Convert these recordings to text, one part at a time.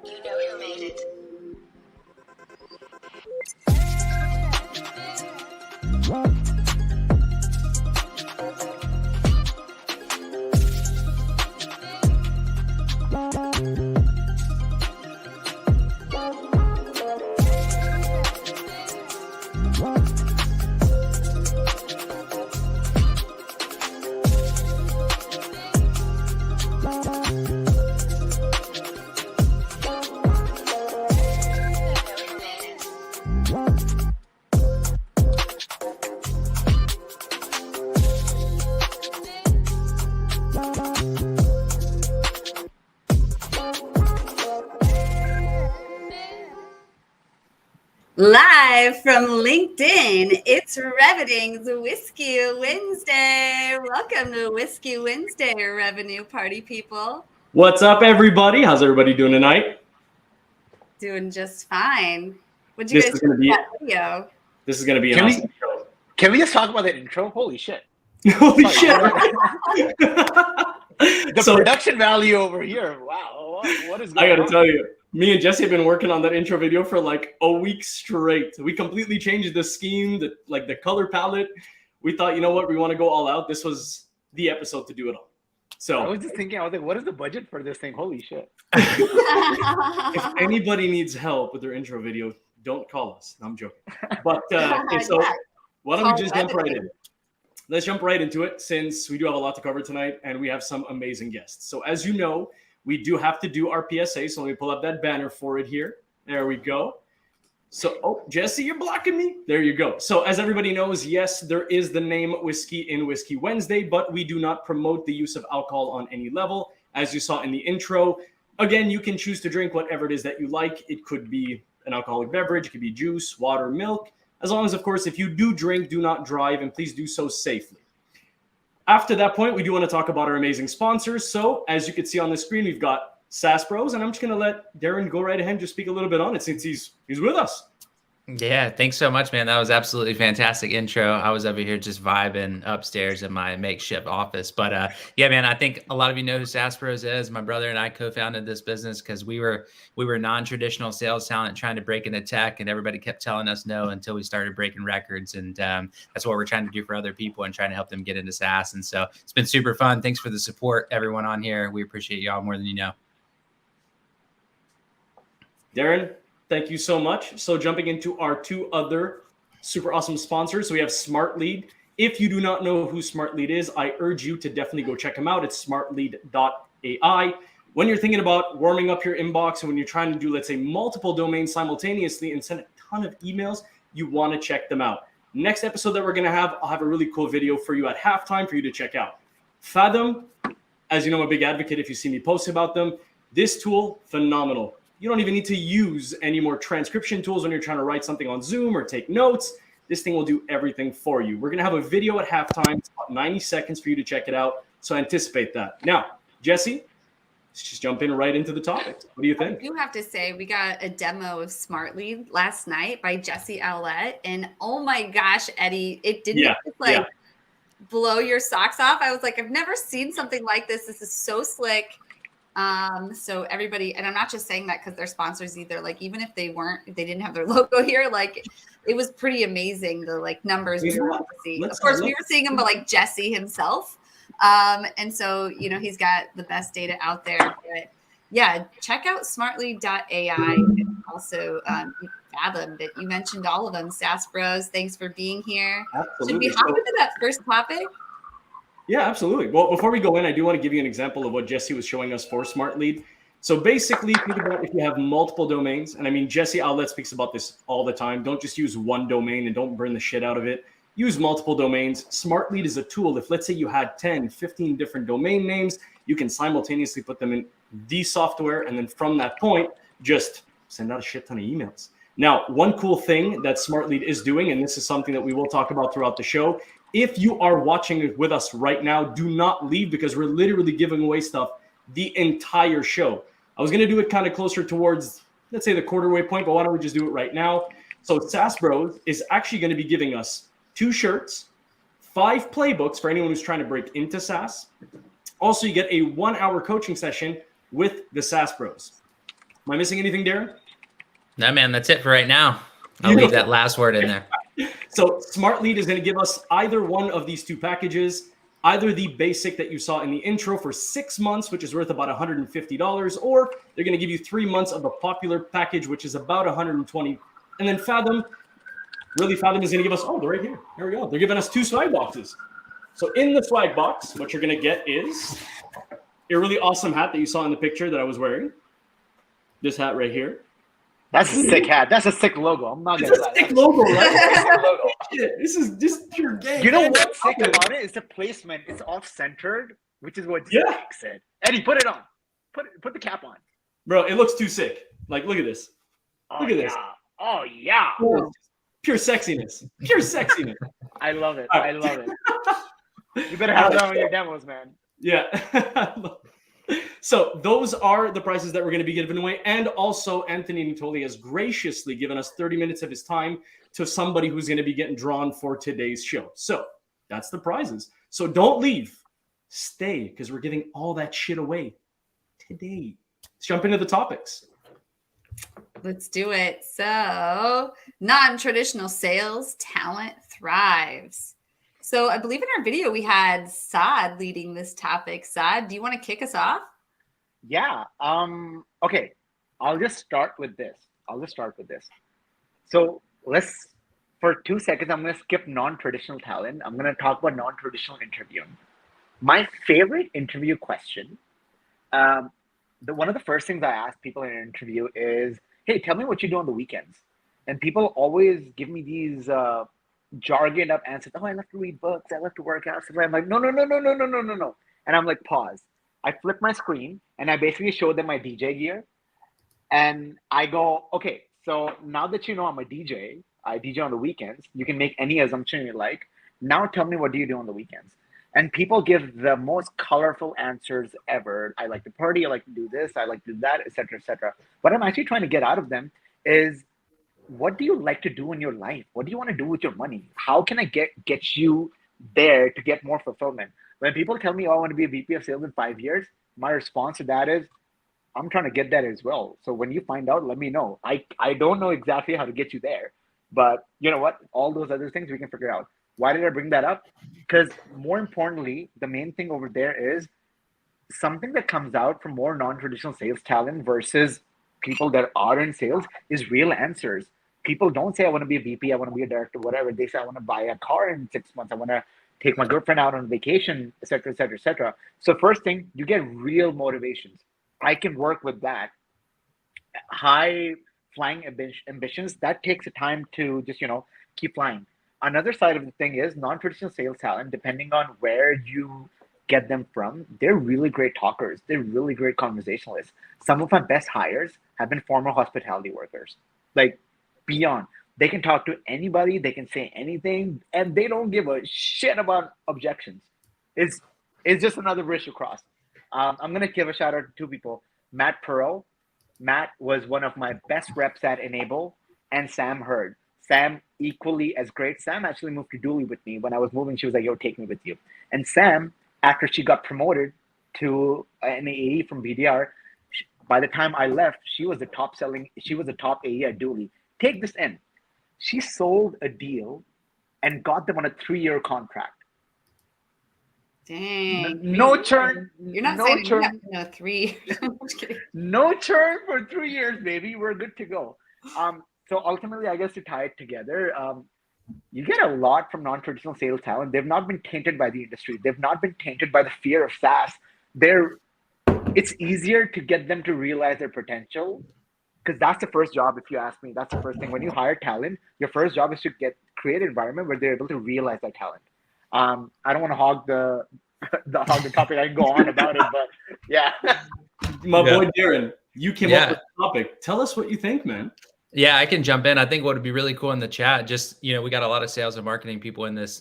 You know who made it. Live from LinkedIn, it's Revening's Whiskey Wednesday. Welcome to Whiskey Wednesday, Revenue Party people. What's up, everybody? How's everybody doing tonight? Doing just fine. What'd you guys think of that video? This is going to be an awesome show. Can we just talk about that intro? Holy shit. Holy shit. The production value over here. Wow. What is going on? I got to tell you, me and Jesse have been working on that intro video for like a week straight. We completely changed the scheme, the color palette. We thought, you know what? We want to go all out. This was the episode to do it all. So I was just thinking, I was like, what is the budget for this thing? Holy shit. If anybody needs help with their intro video, don't call us. No, I'm joking. But okay, so why don't we just jump right in? Let's jump right into it since we do have a lot to cover tonight and we have some amazing guests. So as you know, we do have to do our PSA. So let me pull up that banner for it here. There we go. So, oh, Jesse, you're blocking me. There you go. So as everybody knows, yes, there is the name Whiskey in Whiskey Wednesday, but we do not promote the use of alcohol on any level. As you saw in the intro, again, you can choose to drink whatever it is that you like. It could be an alcoholic beverage. It could be juice, water, milk. As long as, of course, if you do drink, do not drive, and please do so safely. After that point, we do want to talk about our amazing sponsors. So as you can see on the screen, we've got Saas Bros, and I'm just going to let Darren go right ahead and just speak a little bit on it since he's with us. Yeah, thanks so much, man. That was absolutely fantastic intro. I was over here just vibing upstairs in my makeshift office. But yeah, man, I think a lot of you know who Saas Bros is. My brother and I co-founded this business because we were non-traditional sales talent trying to break into tech, and everybody kept telling us no until we started breaking records. And that's what we're trying to do for other people and trying to help them get into SaaS. And so it's been super fun. Thanks for the support, everyone on here. We appreciate y'all more than you know. Darren, thank you so much. So jumping into our two other super awesome sponsors. So we have Smart Lead. If you do not know who Smart Lead is, I urge you to definitely go check them out. It's smartlead.ai. When you're thinking about warming up your inbox and when you're trying to do, let's say, multiple domains simultaneously and send a ton of emails, you want to check them out. Next episode that we're going to have, I'll have a really cool video for you at halftime for you to check out. Fathom, as you know, I'm a big advocate if you see me post about them. This tool, phenomenal. You don't even need to use any more transcription tools when you're trying to write something on Zoom or take notes. This thing will do everything for you. We're going to have a video at halftime. It's about 90 seconds for you to check it out. So anticipate that. Now, Jesse, let's just jump in right into the topic. What do you think? I do have to say, we got a demo of Smart Lead last night by Jesse Owlett. And oh my gosh, Eddie, it didn't blow your socks off. I was like, I've never seen something like this. This is so slick. So everybody, and I'm not just saying that because they're sponsors either, like even if they didn't have their logo here, like it was pretty amazing, the like numbers we were able to see. Of course, we were seeing them, but like Jesse himself. And so, you know, he's got the best data out there. But yeah, check out smartlead.ai. And also Fathom, that you mentioned all of them. Saas Bros, thanks for being here. Absolutely. Should we hop into that first topic? Yeah, absolutely. Well, before we go in, I do want to give you an example of what Jesse was showing us for Smart Lead. So basically, think about if you have multiple domains, and I mean, Jesse Owlett speaks about this all the time. Don't just use one domain and don't burn the shit out of it. Use multiple domains. Smart Lead is a tool. If let's say you had 10, 15 different domain names, you can simultaneously put them in the software. And then from that point, just send out a shit ton of emails. Now, one cool thing that Smart Lead is doing, and this is something that we will talk about throughout the show, if you are watching with us right now, do not leave because we're literally giving away stuff the entire show. I was going to do it kind of closer towards, let's say, the quarterway point, but why don't we just do it right now? So Saas Bros is actually going to be giving us 2 shirts, 5 playbooks for anyone who's trying to break into SaaS. Also, you get a 1-hour coaching session with the Saas Bros. Am I missing anything, Darren? No, man, that's it for right now. I'll leave that last word in there. So Smart Lead is going to give us either one of these two packages, either the basic that you saw in the intro for 6 months, which is worth about $150, or they're going to give you 3 months of the popular package, which is about $120. And then Fathom is going to give us, they're right here. Here we go. They're giving us 2 swag boxes. So in the swag box, what you're going to get is a really awesome hat that you saw in the picture that I was wearing. This hat right here. That's a sick hat. That's a sick logo. I'm not gonna lie. It's a sick logo, right? This is just pure game. You know what's sick about it is the placement. It's off-centered, which is what makes it. Eddie, put it on. Put the cap on. Bro, it looks too sick. Like, look at this. Look at this. Oh yeah. Pure sexiness. Pure sexiness. I love it. I love it. You better have that on your demos, man. Yeah. So those are the prices that we're going to be giving away. And also Anthony Natoli has graciously given us 30 minutes of his time to somebody who's going to be getting drawn for today's show. So that's the prizes. So don't leave. Stay, because we're giving all that shit away today. Let's jump into the topics. Let's do it. So non-traditional sales talent thrives. So I believe in our video, we had Saad leading this topic. Saad, do you want to kick us off? Yeah. Okay. I'll just start with this. So for 2 seconds, I'm going to skip non-traditional talent. I'm going to talk about non-traditional interviewing. My favorite interview question, one of the first things I ask people in an interview is, hey, tell me what you do on the weekends. And people always give me these jargoned up answers. Oh, I love to read books. I love to work out. So I'm like, no. And I'm like, pause. I flip my screen and I basically show them my DJ gear. And I go, okay, so now that you know I'm a DJ, I DJ on the weekends. You can make any assumption you like. Now tell me, what do you do on the weekends? And people give the most colorful answers ever. I like to party. I like to do this. I like to do that, etc., etc. What I'm actually trying to get out of them is, what do you like to do in your life? What do you want to do with your money? How can I get you there to get more fulfillment? When people tell me, I want to be a VP of sales in 5 years, my response to that is, I'm trying to get that as well. So when you find out, let me know. I don't know exactly how to get you there, but you know what? All those other things we can figure out. Why did I bring that up? Because more importantly, the main thing over there is something that comes out from more non-traditional sales talent versus people that are in sales is real answers. People don't say, I want to be a VP, I want to be a director, whatever. They say, I want to buy a car in 6 months. I want to take my girlfriend out on vacation, et cetera, et cetera, et cetera. So first thing, you get real motivations. I can work with that. High flying ambitions, that takes a time to just, keep flying. Another side of the thing is non-traditional sales talent, depending on where you get them from, they're really great talkers. They're really great conversationalists. Some of my best hires have been former hospitality workers. Like, beyond. They can talk to anybody, they can say anything, and they don't give a shit about objections. It's just another bridge to cross. I'm going to give a shout out to 2 people. Matt Pearl. Matt was one of my best reps at Enable, and Sam Hurd. Sam, equally as great. Sam actually moved to Dooley with me. When I was moving, she was like, yo, take me with you. And Sam, after she got promoted to an AE from BDR, by the time I left, she was the top AE at Dooley. Take this in. She sold a deal and got them on a 3-year contract. Dang. No churn. You're not no saying churn. No, 3 years. No churn for 3 years, baby. We're good to go. So ultimately, I guess to tie it together, you get a lot from non-traditional sales talent. They've not been tainted by the industry. They've not been tainted by the fear of SaaS. It's easier to get them to realize their potential, because that's the first job. If you ask me, that's the first thing. When you hire talent, your first job is to create an environment where they're able to realize that talent. I don't want to hog the topic. I can go on about it, but yeah. My boy Darren, you came up with the topic. Tell us what you think, man. Yeah, I can jump in. I think what would be really cool in the chat, just, we got a lot of sales and marketing people in this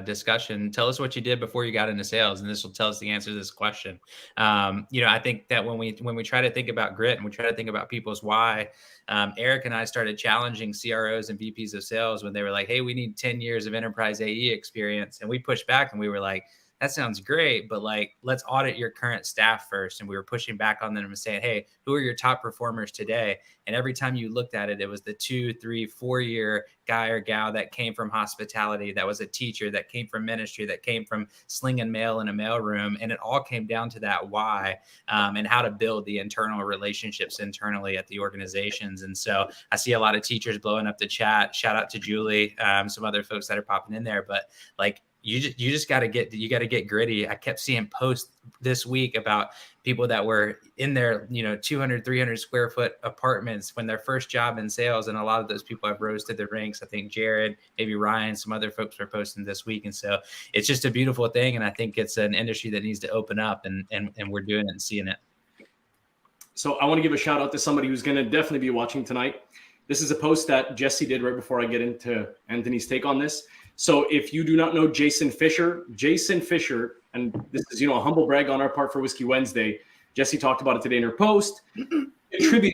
discussion. Tell us what you did before you got into sales, and this will tell us the answer to this question. I think that when we try to think about grit and we try to think about people's why, Eric and I started challenging CROs and VPs of sales when they were like, hey, we need 10 years of enterprise AE experience. And we pushed back and we were like, that sounds great, but like, let's audit your current staff first. And we were pushing back on them and saying, hey, who are your top performers today? And every time you looked at it, it was the 2, 3, 4-year guy or gal that came from hospitality, that was a teacher, that came from ministry, that came from slinging mail in a mailroom. And it all came down to that why, and how to build the internal relationships internally at the organizations. And so I see a lot of teachers blowing up the chat. Shout out to Julie, some other folks that are popping in there, but like, you just got to get gritty. I kept seeing posts this week about people that were in their, 200, 300 square foot apartments when their first job in sales. And a lot of those people have rose to the ranks. I think Jared, maybe Ryan, some other folks were posting this week. And so it's just a beautiful thing. And I think it's an industry that needs to open up, and we're doing it and seeing it. So I want to give a shout out to somebody who's going to definitely be watching tonight. This is a post that Jesse did right before I get into Anthony's take on this. So if you do not know Jason Fisher, and this is, a humble brag on our part for Whiskey Wednesday, Jesse talked about it today in her post, attributed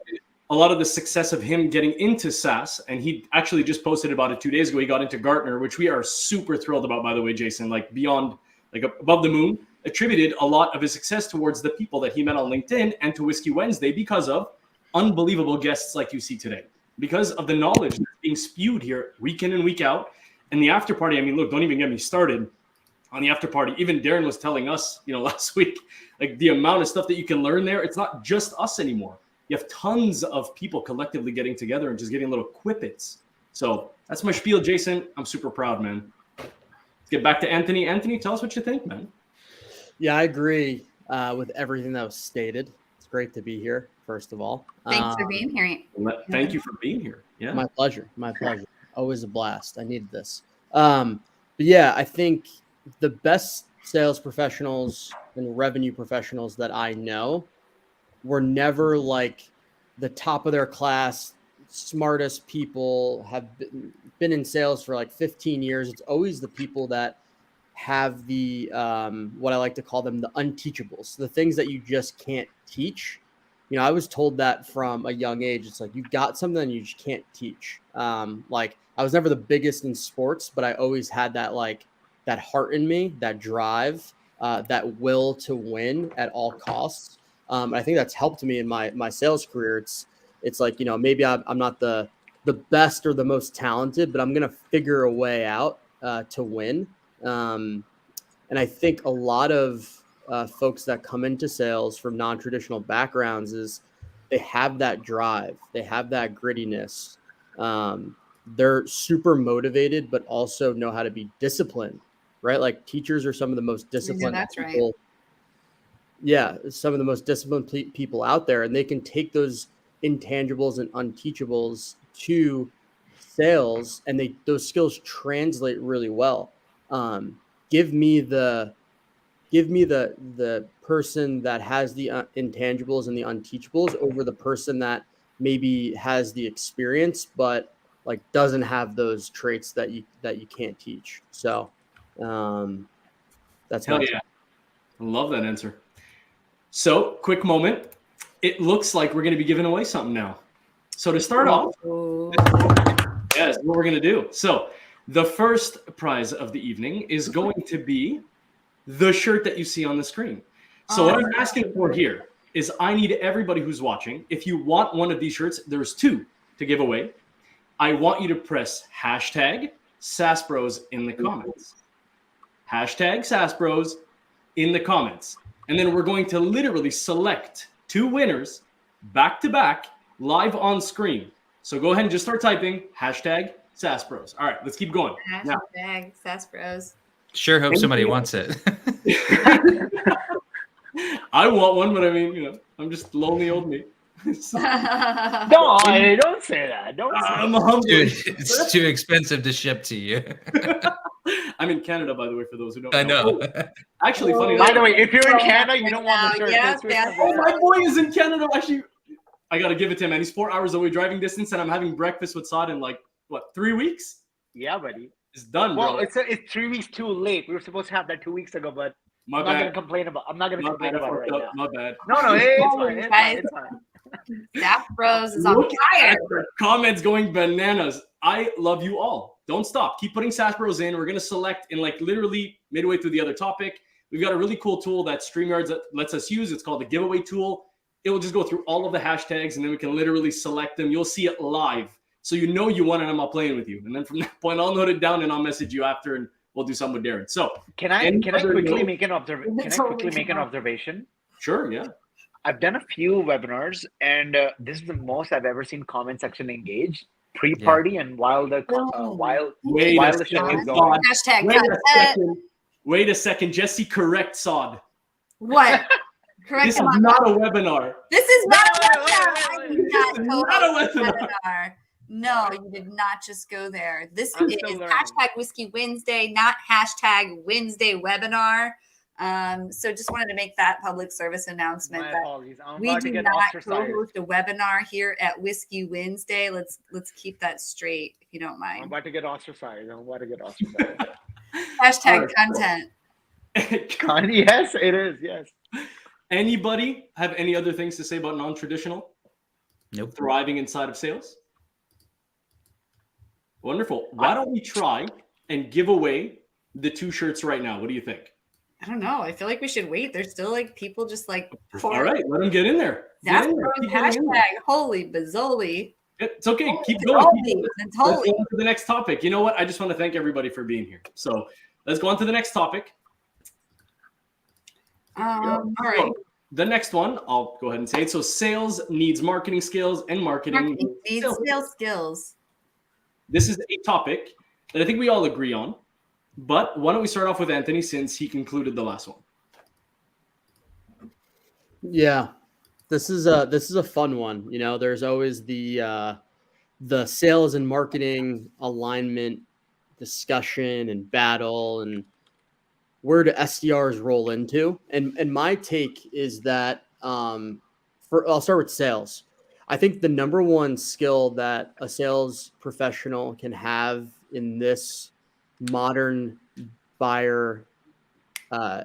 a lot of the success of him getting into SaaS. And he actually just posted about it 2 days ago. He got into Gartner, which we are super thrilled about, by the way, Jason, like beyond, like above the moon, attributed a lot of his success towards the people that he met on LinkedIn and to Whiskey Wednesday because of unbelievable guests like you see today, because of the knowledge that's being spewed here week in and week out. And the after party, I mean, look, don't even get me started on the after party. Even Darren was telling us, last week, like the amount of stuff that you can learn there. It's not just us anymore. You have tons of people collectively getting together and just getting little quippets. So that's my spiel, Jason. I'm super proud, man. Let's get back to Anthony. Anthony, tell us what you think, man. Yeah, I agree with everything that was stated. It's great to be here, first of all. Thanks for being here. Thank you for being here. Yeah, my pleasure. Always a blast. I needed this. But yeah, I think the best sales professionals and revenue professionals that I know were never like the top of their class, smartest people, have been in sales for like 15 years. It's always the people that have the, what I like to call them, the unteachables, the things that you just can't teach. I was told that from a young age. It's like, you got something you just can't teach. Like I was never the biggest in sports, but I always had that, like that heart in me, that drive, that will to win at all costs. I think that's helped me in my sales career. It's like, maybe I'm not the best or the most talented, but I'm going to figure a way out to win. And I think a lot of folks that come into sales from non-traditional backgrounds is they have that drive, they have that grittiness. They're super motivated, but also know how to be disciplined, right? Like teachers are some of the most disciplined people. Right. Yeah, some of the most disciplined people out there, and they can take those intangibles and unteachables to sales, and those skills translate really well. Give me the person that has the intangibles and the unteachables over the person that maybe has the experience, but like doesn't have those traits that you can't teach. So that's hell yeah. I love that answer. So quick moment. It looks like we're going to be giving away something now. So to start off, yes, what we're going to do. So the first prize of the evening is going to be the shirt that you see on the screen. So what I'm asking for here is I need everybody who's watching, if you want one of these shirts, there's 2 to give away. I want you to press hashtag SaaSBros in the comments. Hashtag SaaSBros in the comments. And then we're going to literally select 2 winners back to back live on screen. So go ahead and just start typing hashtag SaaSBros. All right, let's keep going. Hashtag SaaSBros. Sure hope somebody wants it. I want one, but I mean, I'm just lonely old me. So, don't say that. I'm humble. It's too expensive to ship to you. I'm in Canada, by the way, for those who don't know. I know. Actually, funny. By the way, if you're in Canada, you don't want the shirt. Yeah. Oh, my boy is in Canada. Actually, I got to give it to him, man. He's 4 hours away driving distance, and I'm having breakfast with Saad in 3 weeks? Yeah, buddy. It's done, bro. Well, it's 3 weeks too late. We were supposed to have that 2 weeks ago, but I'm not going to complain about it right now. My bad. No, it's fine. SaaSBros is on fire. Comments going bananas. I love you all. Don't stop. Keep putting SaaSBros in. We're going to select in literally midway through the other topic. we've got a really cool tool that StreamYard lets us use. It's called the giveaway tool. It will just go through all of the hashtags, and then we can literally select them. You'll see it live. So you know you won, and I'm not playing with you. And then from that point, I'll note it down, and I'll message you after, and we'll do something with Darren. So can I quickly make an observation? Sure, yeah. I've done a few webinars, and this is the most I've ever seen comment section engaged pre-party and while the show is going. Hashtag Wait a second, Jesse, correct Saad. What? Correct. This is not a webinar. This is not a webinar. No, you did not just go there. This is hashtag Whiskey Wednesday, not hashtag Wednesday webinar. So just wanted to make that public service announcement that we do not co-host a webinar here at Whiskey Wednesday. Let's keep that straight, if you don't mind. I'm about to get ostracized. Hashtag content. Yes, it is. Yes. Anybody have any other things to say about non-traditional? Nope. Thriving inside of sales? Wonderful. Why don't we try and give away the 2 shirts right now? What do you think? I don't know. I feel like we should wait. There's still like people just like. All right, let them get in there. That's hashtag holy bazzoli. It's okay. Keep going. Let's go on to the next topic. You know what? I just want to thank everybody for being here. So let's go on to the next topic. All right. The next one, I'll go ahead and say it. So sales needs marketing skills, and marketing needs sales skills. This is a topic that I think we all agree on. But why don't we start off with Anthony, since he concluded the last one? Yeah, this is a fun one. You know, there's always the sales and marketing alignment discussion and battle, and where do SDRs roll into? And my take is that I'll start with sales. I think the number one skill that a sales professional can have in this modern buyer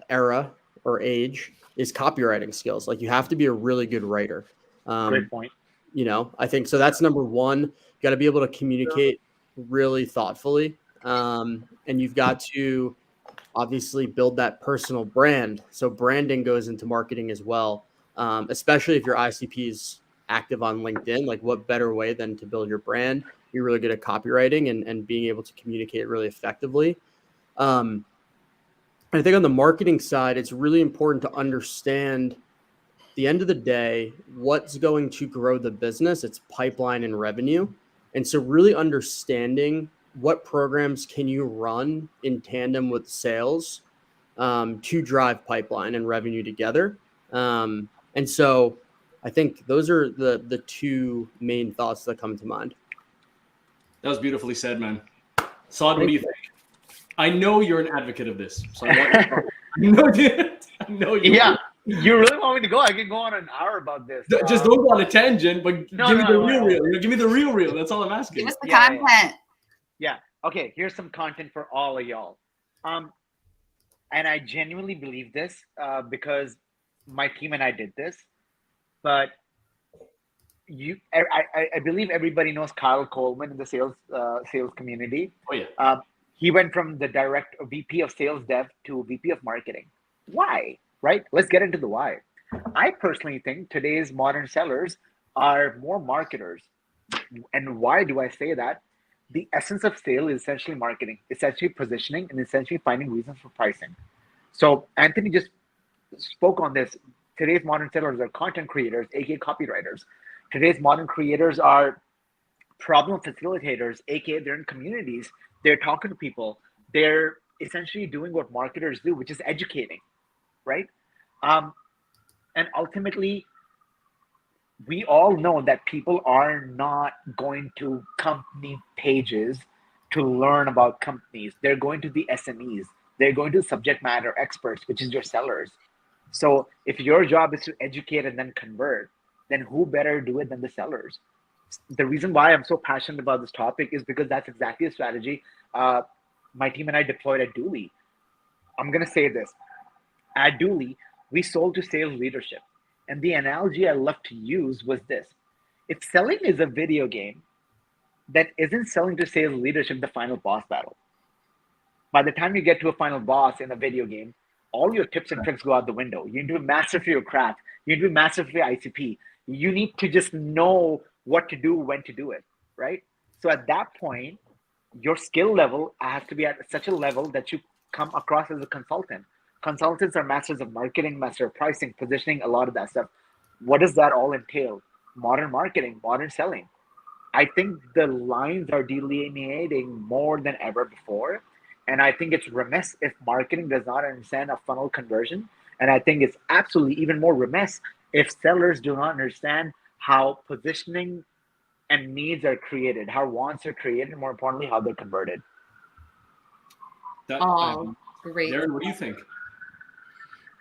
era or age is copywriting skills. Like, you have to be a really good writer. Great point. You know, I think so. That's number one. You got to be able to communicate really thoughtfully. And you've got to obviously build that personal brand. So branding goes into marketing as well, especially if your ICP is active on LinkedIn. Like, what better way than to build your brand? You're really good at copywriting and being able to communicate really effectively. I think on the marketing side, it's really important to understand, at the end of the day, what's going to grow the business. It's pipeline and revenue. And so really understanding what programs can you run in tandem with sales to drive pipeline and revenue together. And so I think those are the 2 main thoughts that come to mind. That was beautifully said, man. Saad, what do you think? I know you're an advocate of this. So I know you. Yeah, you really want me to go? I can go on an hour about this. Just don't go on a tangent, but give me the real reel. Give me the real reel. That's all I'm asking. Give us the content. Yeah. Okay, here's some content for all of y'all. And I genuinely believe this because my team and I did this. But I believe everybody knows Kyle Coleman in the sales community. Oh yeah. He went from the direct VP of sales dev to VP of marketing. Why? Right? Let's get into the why. I personally think today's modern sellers are more marketers. And why do I say that? The essence of sale is essentially marketing, essentially positioning, and essentially finding reasons for pricing. So Anthony just spoke on this. Today's modern sellers are content creators, aka copywriters. Today's modern creators are problem facilitators, aka they're in communities. They're talking to people. They're essentially doing what marketers do, which is educating, right? And ultimately, we all know that people are not going to company pages to learn about companies. They're going to the SMEs. They're going to subject matter experts, which is your sellers. So if your job is to educate and then convert, then who better do it than the sellers? The reason why I'm so passionate about this topic is because that's exactly a strategy my team and I deployed at Dooley. I'm going to say this. At Dooley, we sold to sales leadership. And the analogy I love to use was this. If selling is a video game that isn't selling to sales leadership the final boss battle, by the time you get to a final boss in a video game, all your tips and tricks go out the window. You need to be master for your craft. You need to be master for your ICP. You need to just know what to do, when to do it, right? So at that point, your skill level has to be at such a level that you come across as a consultant. Consultants are masters of marketing, master of pricing, positioning, a lot of that stuff. What does that all entail? Modern marketing, modern selling. I think the lines are delineating more than ever before. And I think it's remiss if marketing does not understand a funnel conversion. And I think it's absolutely even more remiss if sellers do not understand how positioning and needs are created, how wants are created, and more importantly, how they're converted. Great. Darren, what do you think?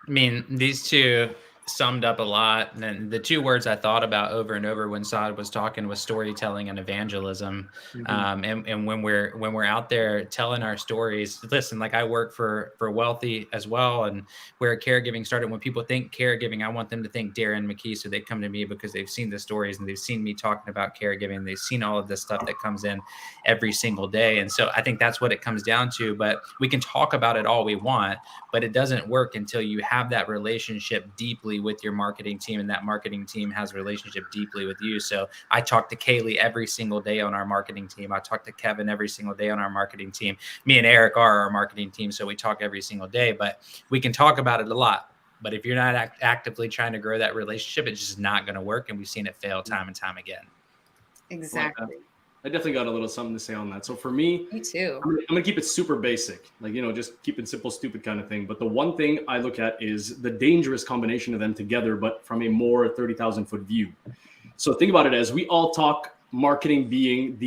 I mean, these two summed up a lot. And the two words I thought about over and over when Saad was talking was storytelling and evangelism. And when we're out there telling our stories, listen, like I work for Wealthy as well, and where caregiving started. When people think caregiving, I want them to think DarrenMcKee, so they come to me because they've seen the stories and they've seen me talking about caregiving. They've seen all of this stuff that comes in every single day. And so I think that's what it comes down to. But we can talk about it all we want, but it doesn't work until you have that relationship deeply with your marketing team, and that marketing team has a relationship deeply with you. So I talk to Kaylee every single day on our marketing team. I talk to Kevin every single day on our marketing team. Me and Eric are our marketing team, so we talk every single day, but we can talk about it a lot. But if you're not actively trying to grow that relationship, it's just not going to work. And we've seen it fail time and time again. Exactly. I definitely got a little something to say on that. So for me too. I'm going to keep it super basic, like, just keep it simple, stupid kind of thing. But the one thing I look at is the dangerous combination of them together, but from a more 30,000 foot view. So think about it as we all talk marketing being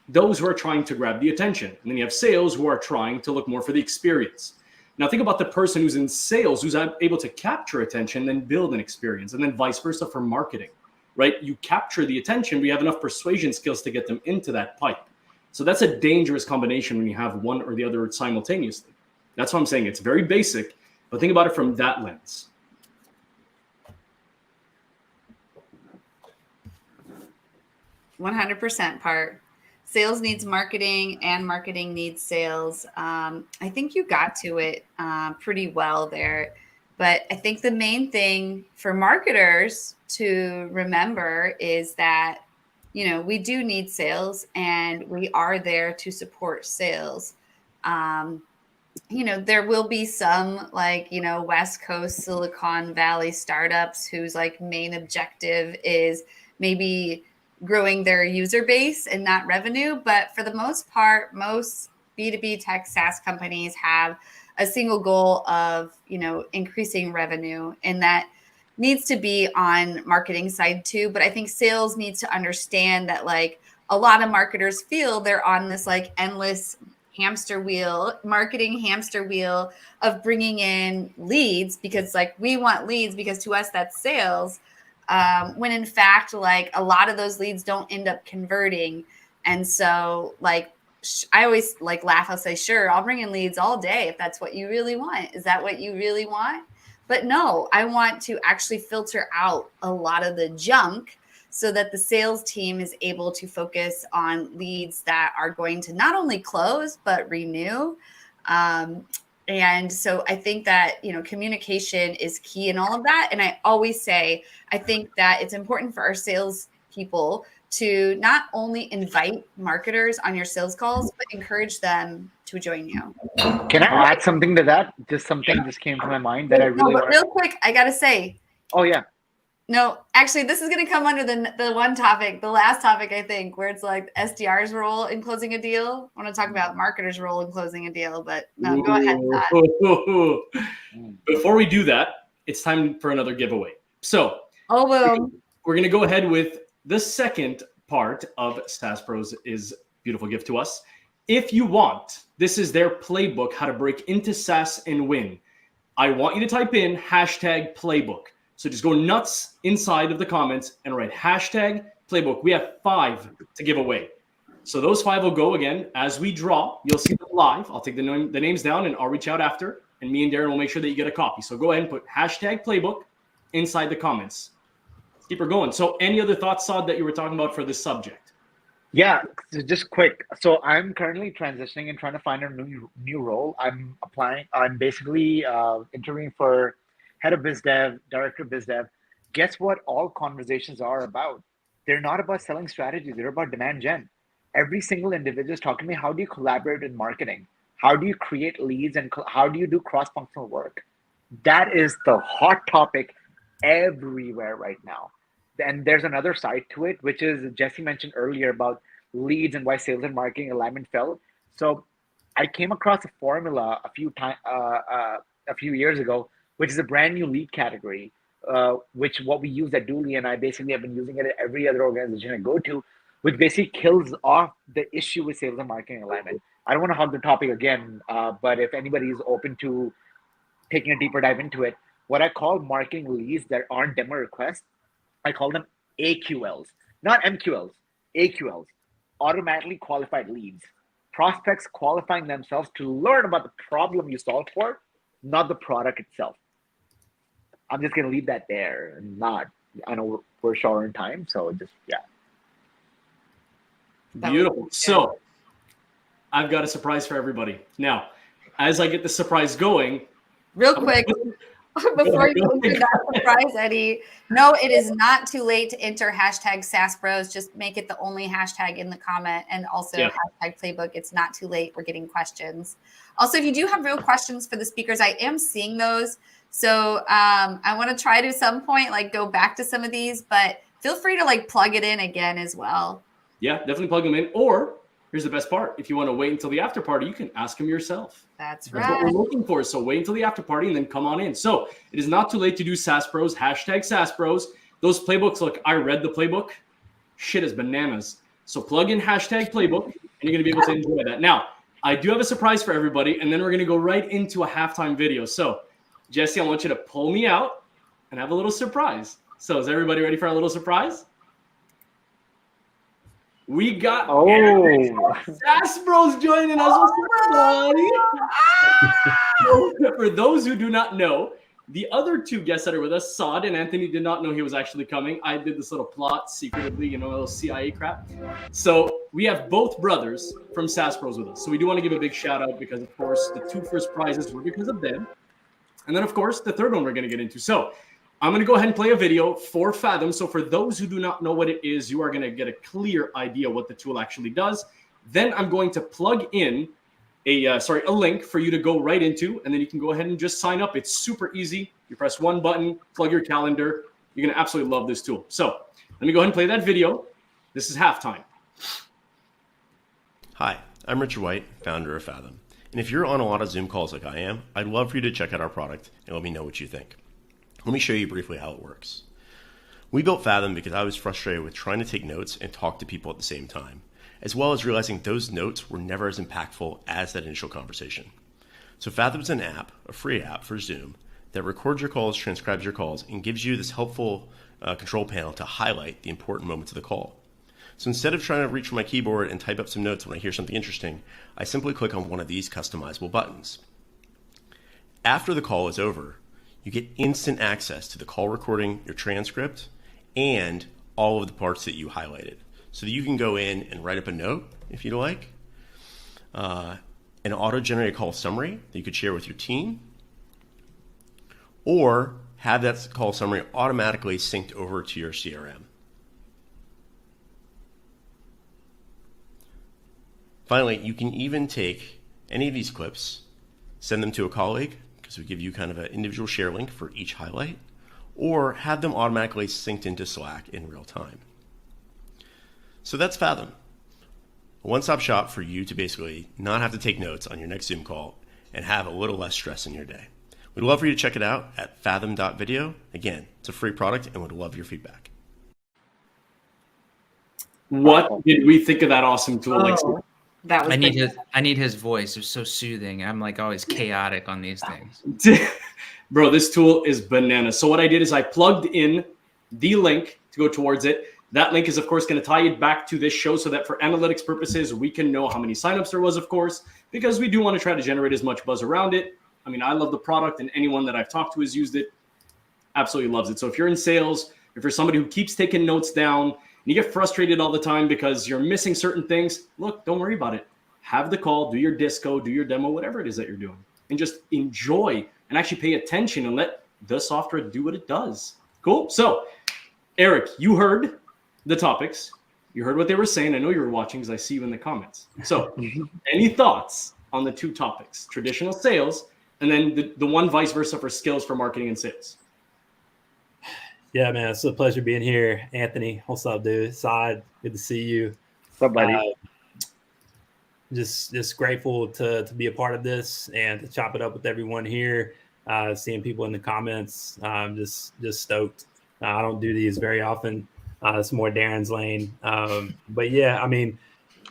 those who are trying to grab the attention. And then you have sales who are trying to look more for the experience. Now think about the person who's in sales, who's able to capture attention, then build an experience, and then vice versa for marketing. Right? You capture the attention, but you have enough persuasion skills to get them into that pipe. So that's a dangerous combination when you have one or the other simultaneously. That's why I'm saying it's very basic, but think about it from that lens. 100% part. Sales needs marketing and marketing needs sales. I think you got to it pretty well there. But I think the main thing for marketers to remember is that, we do need sales, and we are there to support sales. There will be some West Coast Silicon Valley startups whose main objective is maybe growing their user base and not revenue. But for the most part, most B2B tech SaaS companies have a single goal of, increasing revenue, and that needs to be on marketing side too. But I think sales needs to understand that a lot of marketers feel they're on this endless marketing hamster wheel of bringing in leads, because we want leads because to us that's sales. When in fact, a lot of those leads don't end up converting. And so I always laugh. I'll say, sure, I'll bring in leads all day if that's what you really want. Is that what you really want? But no, I want to actually filter out a lot of the junk so that the sales team is able to focus on leads that are going to not only close, but renew. And so I think that, communication is key in all of that. And I always say, I think that it's important for our sales people to not only invite marketers on your sales calls, but encourage them to join you. Can I add something to that? Just something just came to my mind that I really want. Real quick, I got to say. Oh, yeah. No, actually, this is going to come under the one topic, the last topic, I think, where it's SDR's role in closing a deal. I want to talk about marketers' role in closing a deal, but no, go ahead, Saad. Before we do that, it's time for another giveaway. So we're going to go ahead with the second part of SaaS Pros is Beautiful Gift to Us. If you want, this is their playbook, how to break into SaaS and win. I want you to type in #playbook. So just go nuts inside of the comments and write #playbook. We have 5 to give away. So those 5 will go again as we draw. You'll see them live. I'll take the names down and I'll reach out after. And me and Darren will make sure that you get a copy. So go ahead and put #playbook inside the comments. Keep her going. So any other thoughts, Saad, that you were talking about for this subject? Yeah, so just quick. So I'm currently transitioning and trying to find a new role. I'm applying. I'm basically interviewing for head of biz dev, director of biz dev. Guess what? All conversations are about. They're not about selling strategies. They're about demand gen. Every single individual is talking to me. How do you collaborate in marketing? How do you create leads and how do you do cross-functional work? That is the hot topic everywhere right now. And there's another side to it, which is Jesse mentioned earlier about leads and why sales and marketing alignment fell. So I came across a formula a few years ago, which is a brand new lead category, which what we use at Dooley, and I basically have been using it at every other organization I go to, which basically kills off the issue with sales and marketing alignment. I don't want to hog the topic again, but if anybody is open to taking a deeper dive into it, what I call marketing leads that aren't demo requests, I call them AQLs, not MQLs, AQLs, automatically qualified leads. Prospects qualifying themselves to learn about the problem you solve for, not the product itself. I'm just going to leave that there and not, I know we're short on time, so just, yeah. Beautiful. So I've got a surprise for everybody. Now, as I get the surprise going, real quick, before you enter that surprise, Eddie, no, it is not too late to enter hashtag SaaSBros. Just make it the only hashtag in the comment, and also hashtag playbook. It's not too late. We're getting questions. Also, if you do have real questions for the speakers, I am seeing those. So I want to try to some point like go back to some of these, but feel free to like plug it in again as well. Yeah, definitely plug them in. Or here's the best part. If you want to wait until the after party, you can ask them yourself. That's right. That's what we're looking for. So wait until the after party and then come on in. So it is not too late to do SaaSBros, hashtag SaaSBros. Those playbooks, look, I read the playbook. Shit is bananas. So plug in hashtag playbook and you're going to be able to enjoy that. Now, I do have a surprise for everybody, and then we're going to go right into a halftime video. So Jesse, I want you to pull me out and have a little surprise. So is everybody ready for a little surprise? We got SaaSBros joining us. For those who do not know, the other two guests that are with us, Saad and Anthony, did not know he was actually coming. I did this little plot secretively, a little CIA crap. So we have both brothers from SaaSBros with us. So we do want to give a big shout out because, of course, the two first prizes were because of them. And then, of course, the third one we're going to get into. So I'm going to go ahead and play a video for Fathom. So for those who do not know what it is, you are going to get a clear idea what the tool actually does. Then I'm going to plug in a link for you to go right into, and then you can go ahead and just sign up. It's super easy. You press one button, plug your calendar. You're going to absolutely love this tool. So let me go ahead and play that video. This is halftime. Hi, I'm Richard White, founder of Fathom. And if you're on a lot of Zoom calls like I am, I'd love for you to check out our product and let me know what you think. Let me show you briefly how it works. We built Fathom because I was frustrated with trying to take notes and talk to people at the same time, as well as realizing those notes were never as impactful as that initial conversation. So Fathom's an app, a free app for Zoom, that records your calls, transcribes your calls, and gives you this helpful control panel to highlight the important moments of the call. So instead of trying to reach for my keyboard and type up some notes when I hear something interesting, I simply click on one of these customizable buttons. After the call is over, you get instant access to the call recording, your transcript, and all of the parts that you highlighted. So that you can go in and write up a note, if you'd like, an auto-generated call summary that you could share with your team, or have that call summary automatically synced over to your CRM. Finally, you can even take any of these clips, send them to a colleague, because we give you kind of an individual share link for each highlight, or have them automatically synced into Slack in real time. So that's Fathom, a one-stop shop for you to basically not have to take notes on your next Zoom call and have a little less stress in your day. We'd love for you to check it out at fathom.video. Again, it's a free product and would love your feedback. What did we think of that awesome tool? That was I need his voice. It's so soothing. I'm like always chaotic on these things. Bro, this tool is bananas. So what I did is I plugged in the link to go towards it. That link is, of course, going to tie it back to this show so that for analytics purposes, we can know how many signups there was, of course, because we do want to try to generate as much buzz around it. I mean, I love the product, and anyone that I've talked to has used it, absolutely loves it. So if you're in sales, if you're somebody who keeps taking notes down, you get frustrated all the time because you're missing certain things, look, don't worry about it. Have the call, do your disco, do your demo, whatever it is that you're doing, and just enjoy and actually pay attention and let the software do what it does. Cool. So, Eric, you heard the topics. You heard what they were saying. I know you were watching because I see you in the comments. So, any thoughts on the two topics, traditional sales, and then the one vice versa for skills for marketing and sales? Yeah, man, it's a pleasure being here. Anthony, what's up, dude? Saad, good to see you. What's up, buddy? Just grateful to be a part of this and to chop it up with everyone here. Seeing people in the comments, just stoked. I don't do these very often. It's more Darren's lane. But yeah, I mean,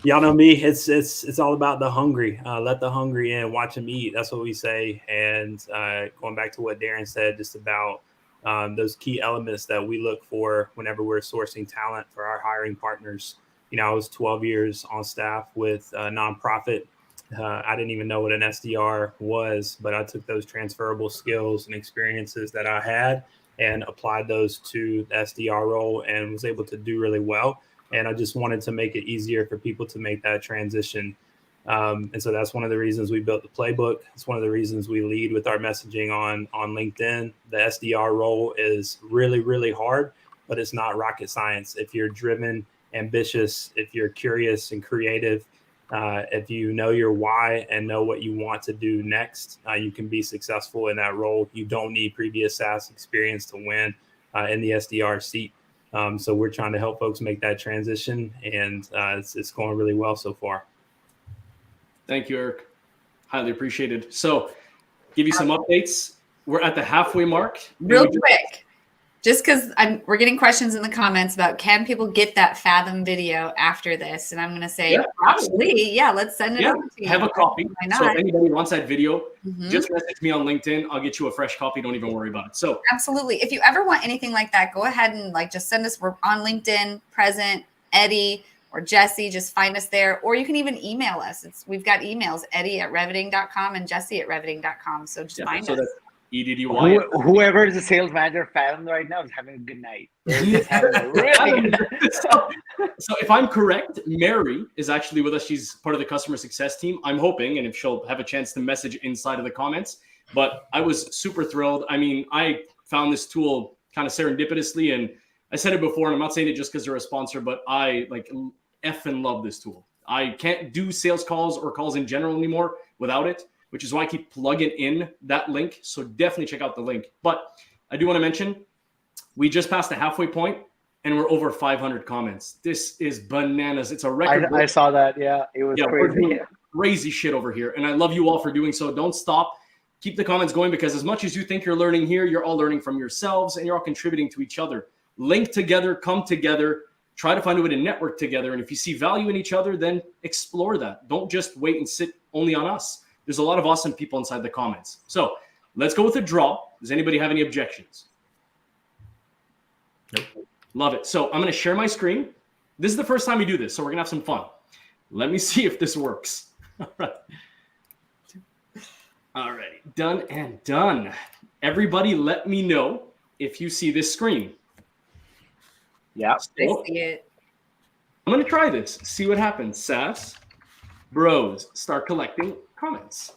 y'all know me. It's all about the hungry. Let the hungry in. Watch them eat. That's what we say. And going back to what Darren said, just about those key elements that we look for whenever we're sourcing talent for our hiring partners. You know, I was 12 years on staff with a nonprofit. I didn't even know what an SDR was, but I took those transferable skills and experiences that I had and applied those to the SDR role and was able to do really well. And I just wanted to make it easier for people to make that transition. And so that's one of the reasons we built the playbook. It's one of the reasons we lead with our messaging on LinkedIn. The SDR role is really, really hard, but it's not rocket science. If you're driven, ambitious, if you're curious and creative, if you know your why and know what you want to do next, you can be successful in that role. You don't need previous SaaS experience to win in the SDR seat. So we're trying to help folks make that transition, and it's going really well so far. Thank you, Eric. Highly appreciated. So give you some updates. We're at the halfway mark. Real quick. Just because we're getting questions in the comments about can people get that Fathom video after this? And I'm going to say probably, yeah, let's send it over to you. Have a copy. So if anybody wants that video, just message me on LinkedIn. I'll get you a fresh copy. Don't even worry about it. So absolutely. If you ever want anything like that, go ahead and just send us. We're on LinkedIn, Present, Eddie, or Jesse. Just find us there. Or you can even email us. We've got emails, Eddie@reveting.com and Jesse@reveting.com. So just find us. EDDY. Whoever is the sales manager of Fathom right now is having a good night. So if I'm correct, Mary is actually with us. She's part of the customer success team. I'm hoping, and if she'll have a chance to message inside of the comments. But I was super thrilled. I mean, I found this tool kind of serendipitously, and I said it before, and I'm not saying it just because they're a sponsor, but I effing love this tool. I can't do sales calls or calls in general anymore without it, which is why I keep plugging in that link. So definitely check out the link. But I do want to mention, we just passed the halfway point and we're over 500 comments. This is bananas. It's a record. I saw that. Yeah, it was crazy. Crazy shit over here. And I love you all for doing so. Don't stop. Keep the comments going, because as much as you think you're learning here, you're all learning from yourselves and you're all contributing to each other. Link together, come together, try to find a way to network together. And if you see value in each other, then explore that. Don't just wait and sit only on us. There's a lot of awesome people inside the comments. So let's go with a draw. Does anybody have any objections? Nope. Love it. So I'm going to share my screen. This is the first time we do this, so we're going to have some fun. Let me see if this works. All right. All right. Done and done. Everybody let me know if you see this screen. Yeah. So, I see it. I'm going to try this. See what happens. SaaS Bros, start collecting comments.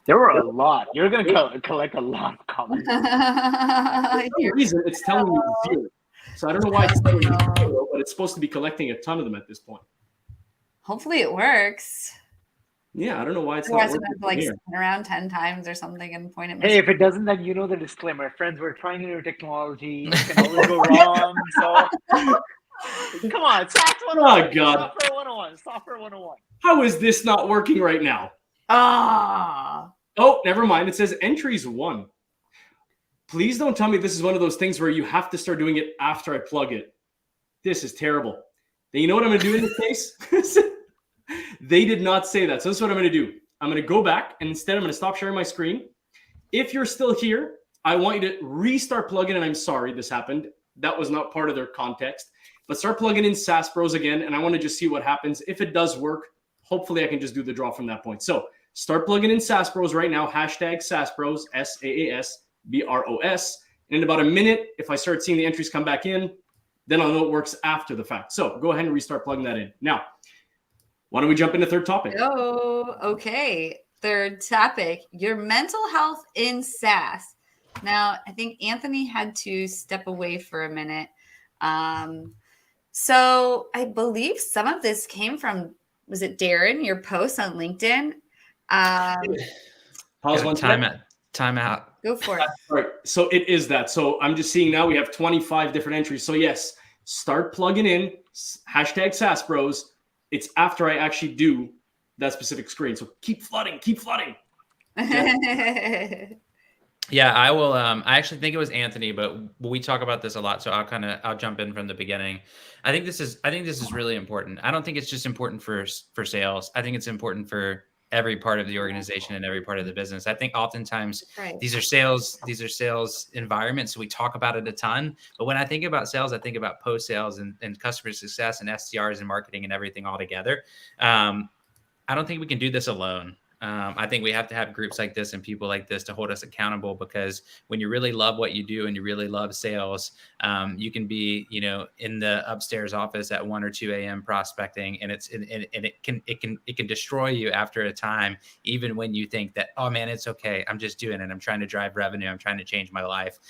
There were a lot. You're going to collect a lot of comments. For some reason, it's telling me 0. So I don't know why it's telling me 0, but it's supposed to be collecting a ton of them at this point. Hopefully it works. Yeah, I don't know why it's Otherwise, not I'm working. spin around 10 times or something and point at me. Hey, if it doesn't, then you know the disclaimer. Friends, we're trying new technology. It can always go wrong. So come on, SaaS 101. Oh, God. Software 101. Software 101. How is this not working right now? Oh, never mind. It says entries 1. Please don't tell me this is one of those things where you have to start doing it after I plug it. This is terrible. Then you know what I'm going to do in this case? They did not say that. So this is what I'm going to do. I'm going to go back, and instead I'm going to stop sharing my screen. If you're still here, I want you to restart plugging, and I'm sorry this happened. That was not part of their context. But start plugging in SaaS Bros again, and I want to just see what happens. If it does work, hopefully I can just do the draw from that point. So start plugging in SaaS Bros right now. Hashtag SaaS Bros, SaaSBROS. And in about a minute, if I start seeing the entries come back in, Then I'll know it works after the fact. So go ahead and restart plugging that in. Now, why don't we jump into third topic? Oh, okay. Third topic, your mental health in SaaS. Now, I think Anthony had to step away for a minute. So I believe some of this came from, was it Darren, your post on LinkedIn? Pause one time out. Go for it. All right. So it is that. So I'm just seeing now we have 25 different entries. So yes, start plugging in hashtag SaaS Bros. It's after I actually do that specific screen. So keep flooding. Yeah, I will. I actually think it was Anthony, but we talk about this a lot, so I'll jump in from the beginning. I think this is really important. I don't think it's just important for sales. I think it's important for every part of the organization and every part of the business. I think oftentimes these are sales environments. So we talk about it a ton, but when I think about sales, I think about post sales and customer success and SDRs and marketing and everything all together. I don't think we can do this alone. I think we have to have groups like this and people like this to hold us accountable, because when you really love what you do and you really love sales, you can be, in the upstairs office at 1 or 2 a.m. prospecting, and it can destroy you after a time, even when you think that, oh man, it's okay, I'm just doing it, I'm trying to drive revenue, I'm trying to change my life.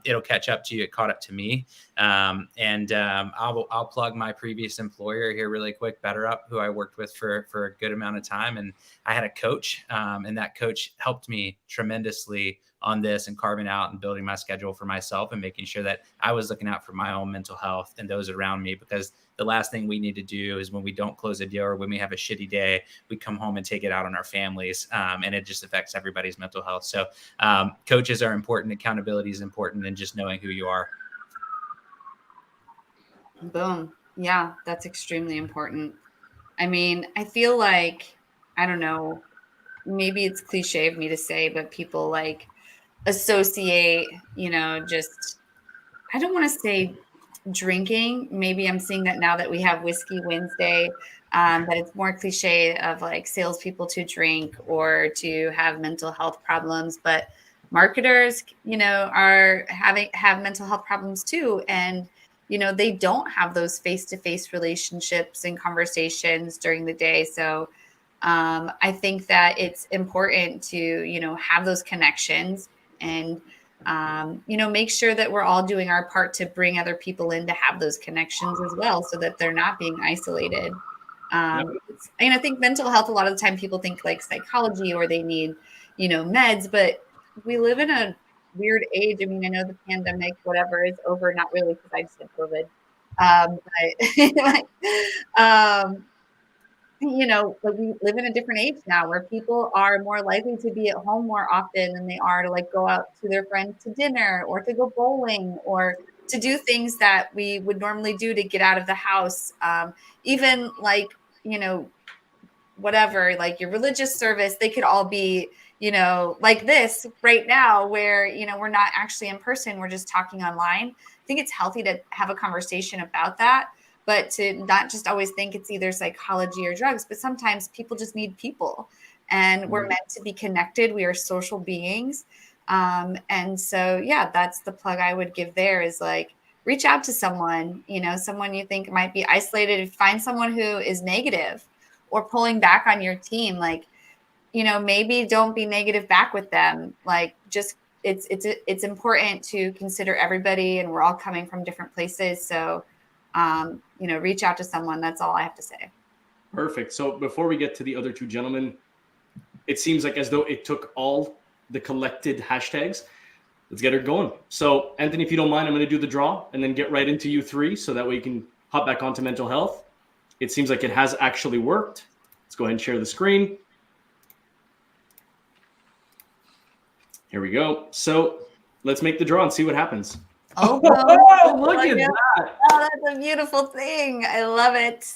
It'll catch up to you. It caught up to me. I'll plug my previous employer here really quick, BetterUp, who I worked with for a good amount of time, and I had a coach, and that coach helped me tremendously on this and carving out and building my schedule for myself and making sure that I was looking out for my own mental health and those around me, because the last thing we need to do is when we don't close a deal or when we have a shitty day, we come home and take it out on our families, and it just affects everybody's mental health. So coaches are important. Accountability is important, and just knowing who you are. Boom. Yeah, that's extremely important. I mean, I feel like, I don't know, maybe it's cliche of me to say, but people like associate, just, I don't want to say drinking. Maybe I'm seeing that now that we have Whiskey Wednesday, that it's more cliche of like salespeople to drink or to have mental health problems, but marketers, have mental health problems too. And they don't have those face-to-face relationships and conversations during the day. So I think that it's important to, have those connections and, make sure that we're all doing our part to bring other people in to have those connections as well, so that they're not being isolated. And I think mental health, a lot of the time people think like psychology or they need, meds, but we live in a weird age. I mean, I know the pandemic, whatever, is over. Not really, because I just had COVID. But we live in a different age now where people are more likely to be at home more often than they are to like go out to their friends to dinner or to go bowling or to do things that we would normally do to get out of the house. Even like, whatever, like your religious service, they could all be, like this right now where, we're not actually in person. We're just talking online. I think it's healthy to have a conversation about that, but to not just always think it's either psychology or drugs, but sometimes people just need people, and we're meant to be connected. We are social beings. And so, yeah, that's the plug I would give there, is like, reach out to someone, someone you think might be isolated. Find someone who is negative or pulling back on your team. Like, maybe don't be negative back with them. Like, just it's important to consider everybody, and we're all coming from different places. So, reach out to someone. That's all I have to say. Perfect. So before we get to the other two gentlemen, it seems like as though it took all the collected hashtags. Let's get her going. So Anthony, if you don't mind, I'm going to do the draw and then get right into you three, so that way you can hop back onto mental health. It seems like it has actually worked. Let's go ahead and share the screen. Here we go. So let's make the draw and see what happens. Oh, look at that. Oh, that's a beautiful thing. I love it.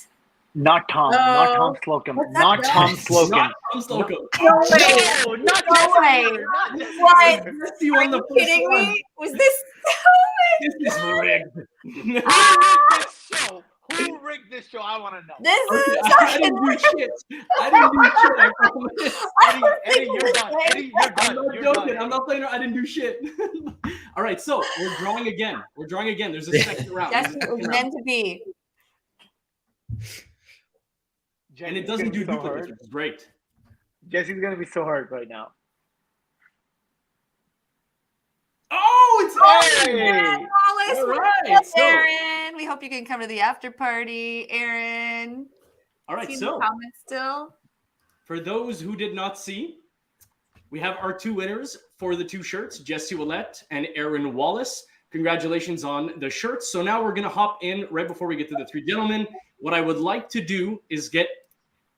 Not Tom. Not Tom Slocum. Not Tom Slocum. Not Tom Slocum. No way. No, not No way. What? Are you kidding me? Was this? This is rigged. Who rigged this show? Who rigged this show. I want to know. This is I didn't do shit. I didn't do shit. I promise. Eddie, you're done. Eddie, you're done. I'm not joking. I'm not playing. I didn't do shit. All right, so we're drawing again. There's a second round. Yes, it was meant to be. And it doesn't do duplicates, which is great. Jesse's gonna be so hurt right now. Oh, it's Hey! Aaron Wallace. All right, Yes, so- Aaron. We hope you can come to the after party, Aaron. All right, See so the comments still. for those who did not see, we have our two winners for the two shirts, Jesse Willette and Aaron Wallace. Congratulations on the shirts. So now we're going to hop in right before we get to the three gentlemen. What I would like to do is get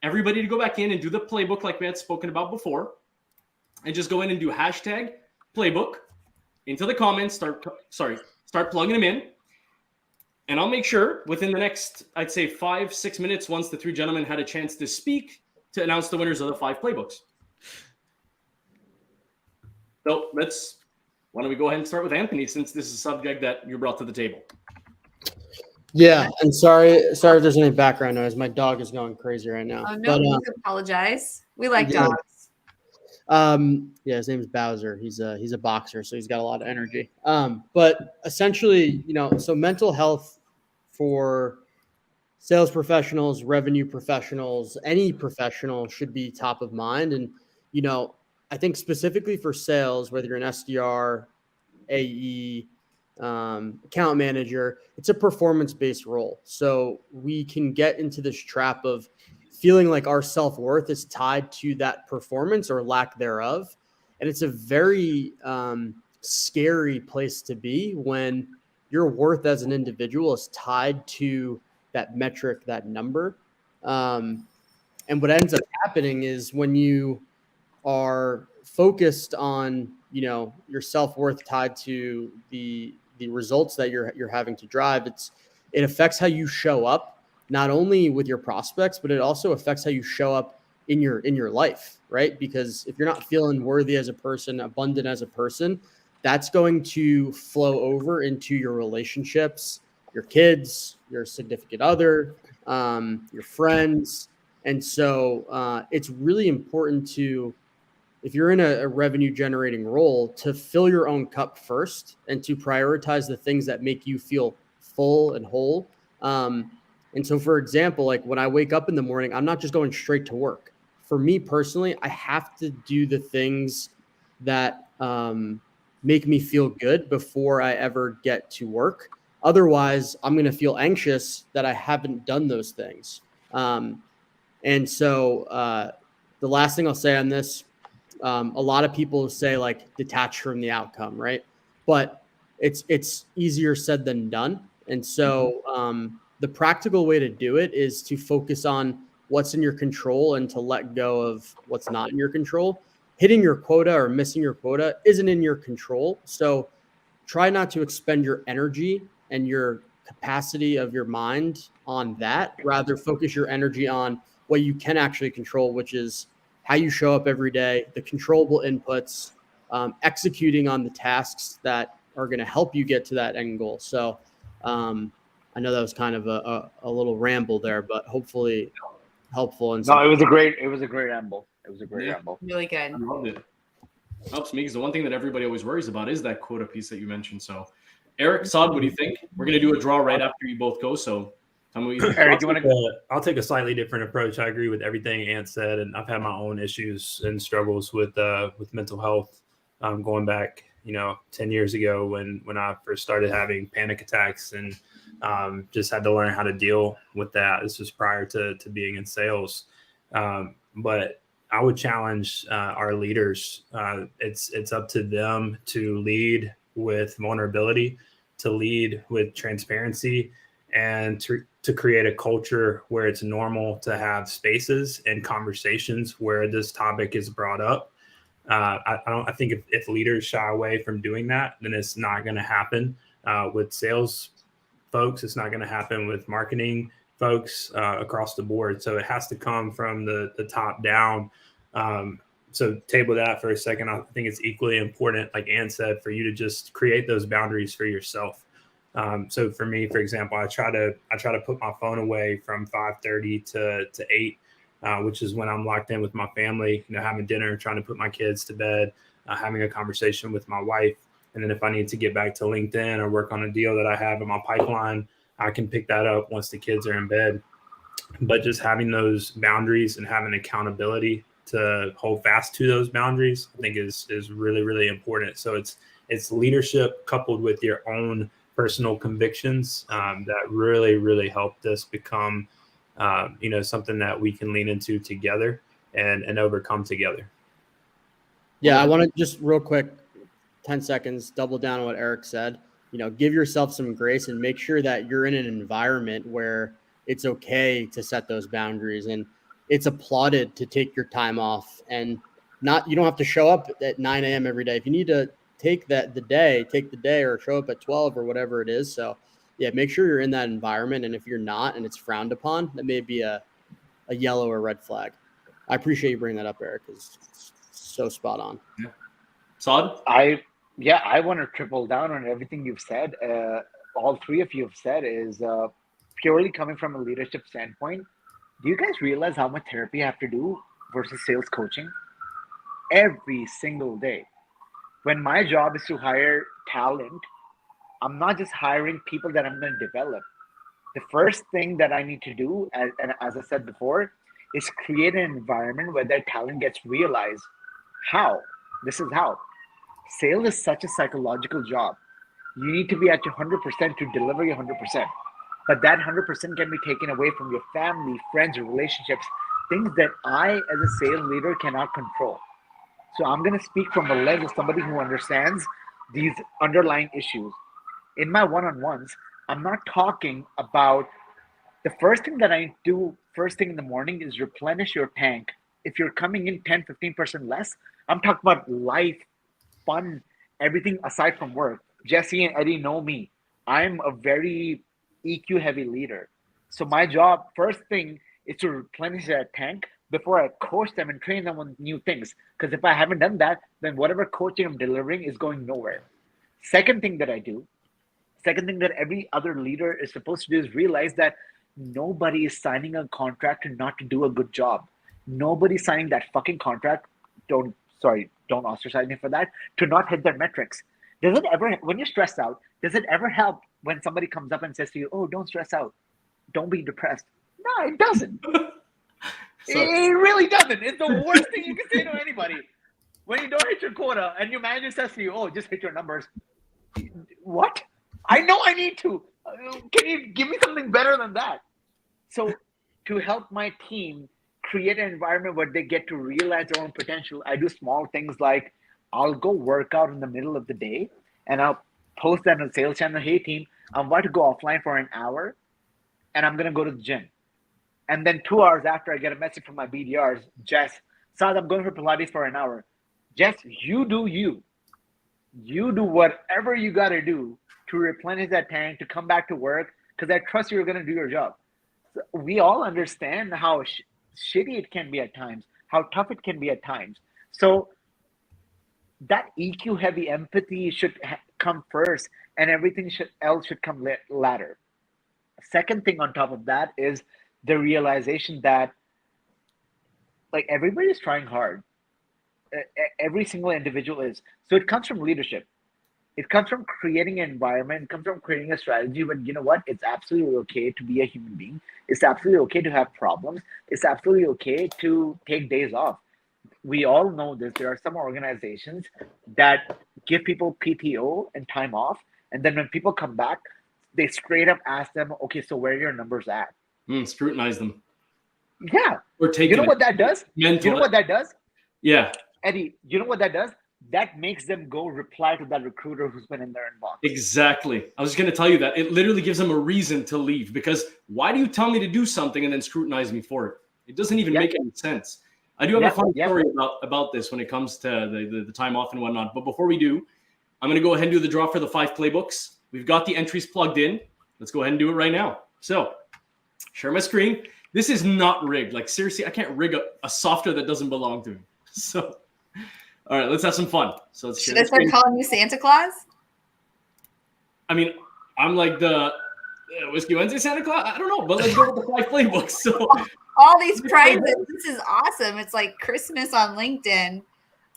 everybody to go back in and do the playbook like we had spoken about before, and just go in and do hashtag playbook into the comments. Start plugging them in. And I'll make sure within the next, I'd say 5-6 minutes, once the three gentlemen had a chance to speak, to announce the winners of the 5 playbooks. So why don't we go ahead and start with Anthony, since this is a subject that you brought to the table. Yeah, and sorry if there's any background noise. My dog is going crazy right now. Oh, no, you can apologize. We like dogs. Yeah, his name is Bowser. He's a boxer, so he's got a lot of energy. But essentially, so mental health for sales professionals, revenue professionals, any professional should be top of mind. And I think specifically for sales, whether you're an SDR, AE, account manager, it's a performance-based role. So we can get into this trap of feeling like our self-worth is tied to that performance or lack thereof. And it's a very scary place to be when your worth as an individual is tied to that metric, that number. And what ends up happening is when you are focused on, your self-worth tied to the results that you're having to drive, it affects how you show up, not only with your prospects, but it also affects how you show up in your life, right? Because if you're not feeling worthy as a person, abundant as a person, that's going to flow over into your relationships, your kids, your significant other, your friends. And so it's really important to, if you're in a revenue generating role, to fill your own cup first and to prioritize the things that make you feel full and whole. And so, for example, like when I wake up in the morning, I'm not just going straight to work. For me personally, I have to do the things that make me feel good before I ever get to work. Otherwise, I'm going to feel anxious that I haven't done those things. And so the last thing I'll say on this, a lot of people say like detach from the outcome, right? But it's easier said than done. And so the practical way to do it is to focus on what's in your control and to let go of what's not in your control. Hitting your quota or missing your quota isn't in your control. So try not to expend your energy and your capacity of your mind on that. Rather, focus your energy on what you can actually control, which is how you show up every day, the controllable inputs, executing on the tasks that are going to help you get to that end goal. So I know that was kind of a little ramble there, but hopefully helpful. And no, it was a great ramble. It was a great ramble. Really good. I loved it. Helps me because the one thing that everybody always worries about is that quota piece that you mentioned. So, Eric, Saad, what do you think? We're going to do a draw right after you both go. So, tell me what you think. Eric, I'll take a slightly different approach. I agree with everything Ant said, and I've had my own issues and struggles with mental health going back, 10 years ago when I first started having panic attacks and just had to learn how to deal with that. This was prior to being in sales. But I would challenge our leaders. It's up to them to lead with vulnerability, to lead with transparency, and to create a culture where it's normal to have spaces and conversations where this topic is brought up. I think if leaders shy away from doing that, then it's not going to happen with sales folks. It's not going to happen with marketing folks across the board. So it has to come from the top down. So table that for a second. I think it's equally important, like Ann said, for you to just create those boundaries for yourself. So for me, for example, I try to put my phone away from 5:30 to 8, which is when I'm locked in with my family, having dinner, trying to put my kids to bed, having a conversation with my wife. And then if I need to get back to LinkedIn or work on a deal that I have in my pipeline, I can pick that up once the kids are in bed. But just having those boundaries and having accountability to hold fast to those boundaries, I think is really, really important. So it's leadership coupled with your own personal convictions that really, really help this become, something that we can lean into together and overcome together. Yeah, I want to just real quick, 10 seconds, double down on what Eric said. Give yourself some grace and make sure that you're in an environment where it's okay to set those boundaries, and it's applauded to take your time off, and you don't have to show up at 9 a.m. every day. If you need to take the day or show up at 12 or whatever it is. So yeah, make sure you're in that environment. And if you're not, and it's frowned upon, that may be a yellow or red flag. I appreciate you bringing that up, Eric. It's so spot on. Yeah. Saad? I want to triple down on everything you've said. All three of you have said is purely coming from a leadership standpoint. Do you guys realize how much therapy you have to do versus sales coaching? Every single day. When my job is to hire talent, I'm not just hiring people that I'm going to develop. The first thing that I need to do, as I said before, is create an environment where that talent gets realized. How? This is how. Sales is such a psychological job. You need to be at your 100% to deliver your 100%. But that 100% can be taken away from your family, friends, or relationships, things that I, as a sales leader, cannot control. So I'm going to speak from the lens of somebody who understands these underlying issues. In my one-on-ones, I'm not talking about the first thing that I do first thing in the morning is replenish your tank. If you're coming in 10, 15% less, I'm talking about life, fun, everything aside from work. Jesse and Eddie know me. I'm a very EQ heavy leader. So my job, first thing, is to replenish that tank before I coach them and train them on new things. Because if I haven't done that, then whatever coaching I'm delivering is going nowhere. Second thing that every other leader is supposed to do is realize that nobody is signing a contract not to do a good job. Nobody's signing that fucking contract. Don't ostracize me for that, to not hit their metrics. Does it ever, when you're stressed out, does it ever help when somebody comes up and says to you, oh, don't stress out, don't be depressed? No, it doesn't. It really doesn't. It's the worst thing you can say to anybody. When you don't hit your quota and your manager says to you, oh, just hit your numbers. What? I know I need to. Can you give me something better than that? So to help my team create an environment where they get to realize their own potential, I do small things like I'll go work out in the middle of the day and I'll post that on the sales channel. Hey team, I'm about to go offline for an hour and I'm going to go to the gym. And then 2 hours after, I get a message from my BDRs, Jess, Saad, I'm going for Pilates for an hour. Jess, you do you. You do whatever you got to do to replenish that tank, to come back to work, because I trust you're going to do your job. So we all understand how shitty it can be at times, how tough it can be at times. So that EQ heavy empathy should come first, and everything else should come later. Second thing on top of that is the realization that like everybody's trying hard. Every single individual is. So it comes from leadership. It comes from creating an environment. It comes from creating a strategy. But you know what? It's absolutely okay to be a human being. It's absolutely okay to have problems. It's absolutely okay to take days off. We all know this. There are some organizations that give people PTO and time off. And then when people come back, they straight up ask them, okay, so where are your numbers at? Scrutinize them. Yeah. We're taking you know what that does? Mental. You know what that does? Yeah. Eddie, you know what that does? That makes them go reply to that recruiter who's been in their inbox. Exactly. I was just going to tell you that. It literally gives them a reason to leave, because why do you tell me to do something and then scrutinize me for it? It doesn't even make any sense. I do have a fun story about this when it comes to the time off and whatnot. But before we do, I'm going to go ahead and do the draw for the 5 playbooks. We've got the entries plugged in. Let's go ahead and do it right now. So share my screen. This is not rigged. Like seriously, I can't rig a software that doesn't belong to me. So, all right, let's have some fun. So let's Should I start calling you Santa Claus? I mean, I'm like the Whiskey Wednesday Santa Claus. I don't know, but let's go with the 5 playbooks. So all these prizes. This is awesome. It's like Christmas on LinkedIn.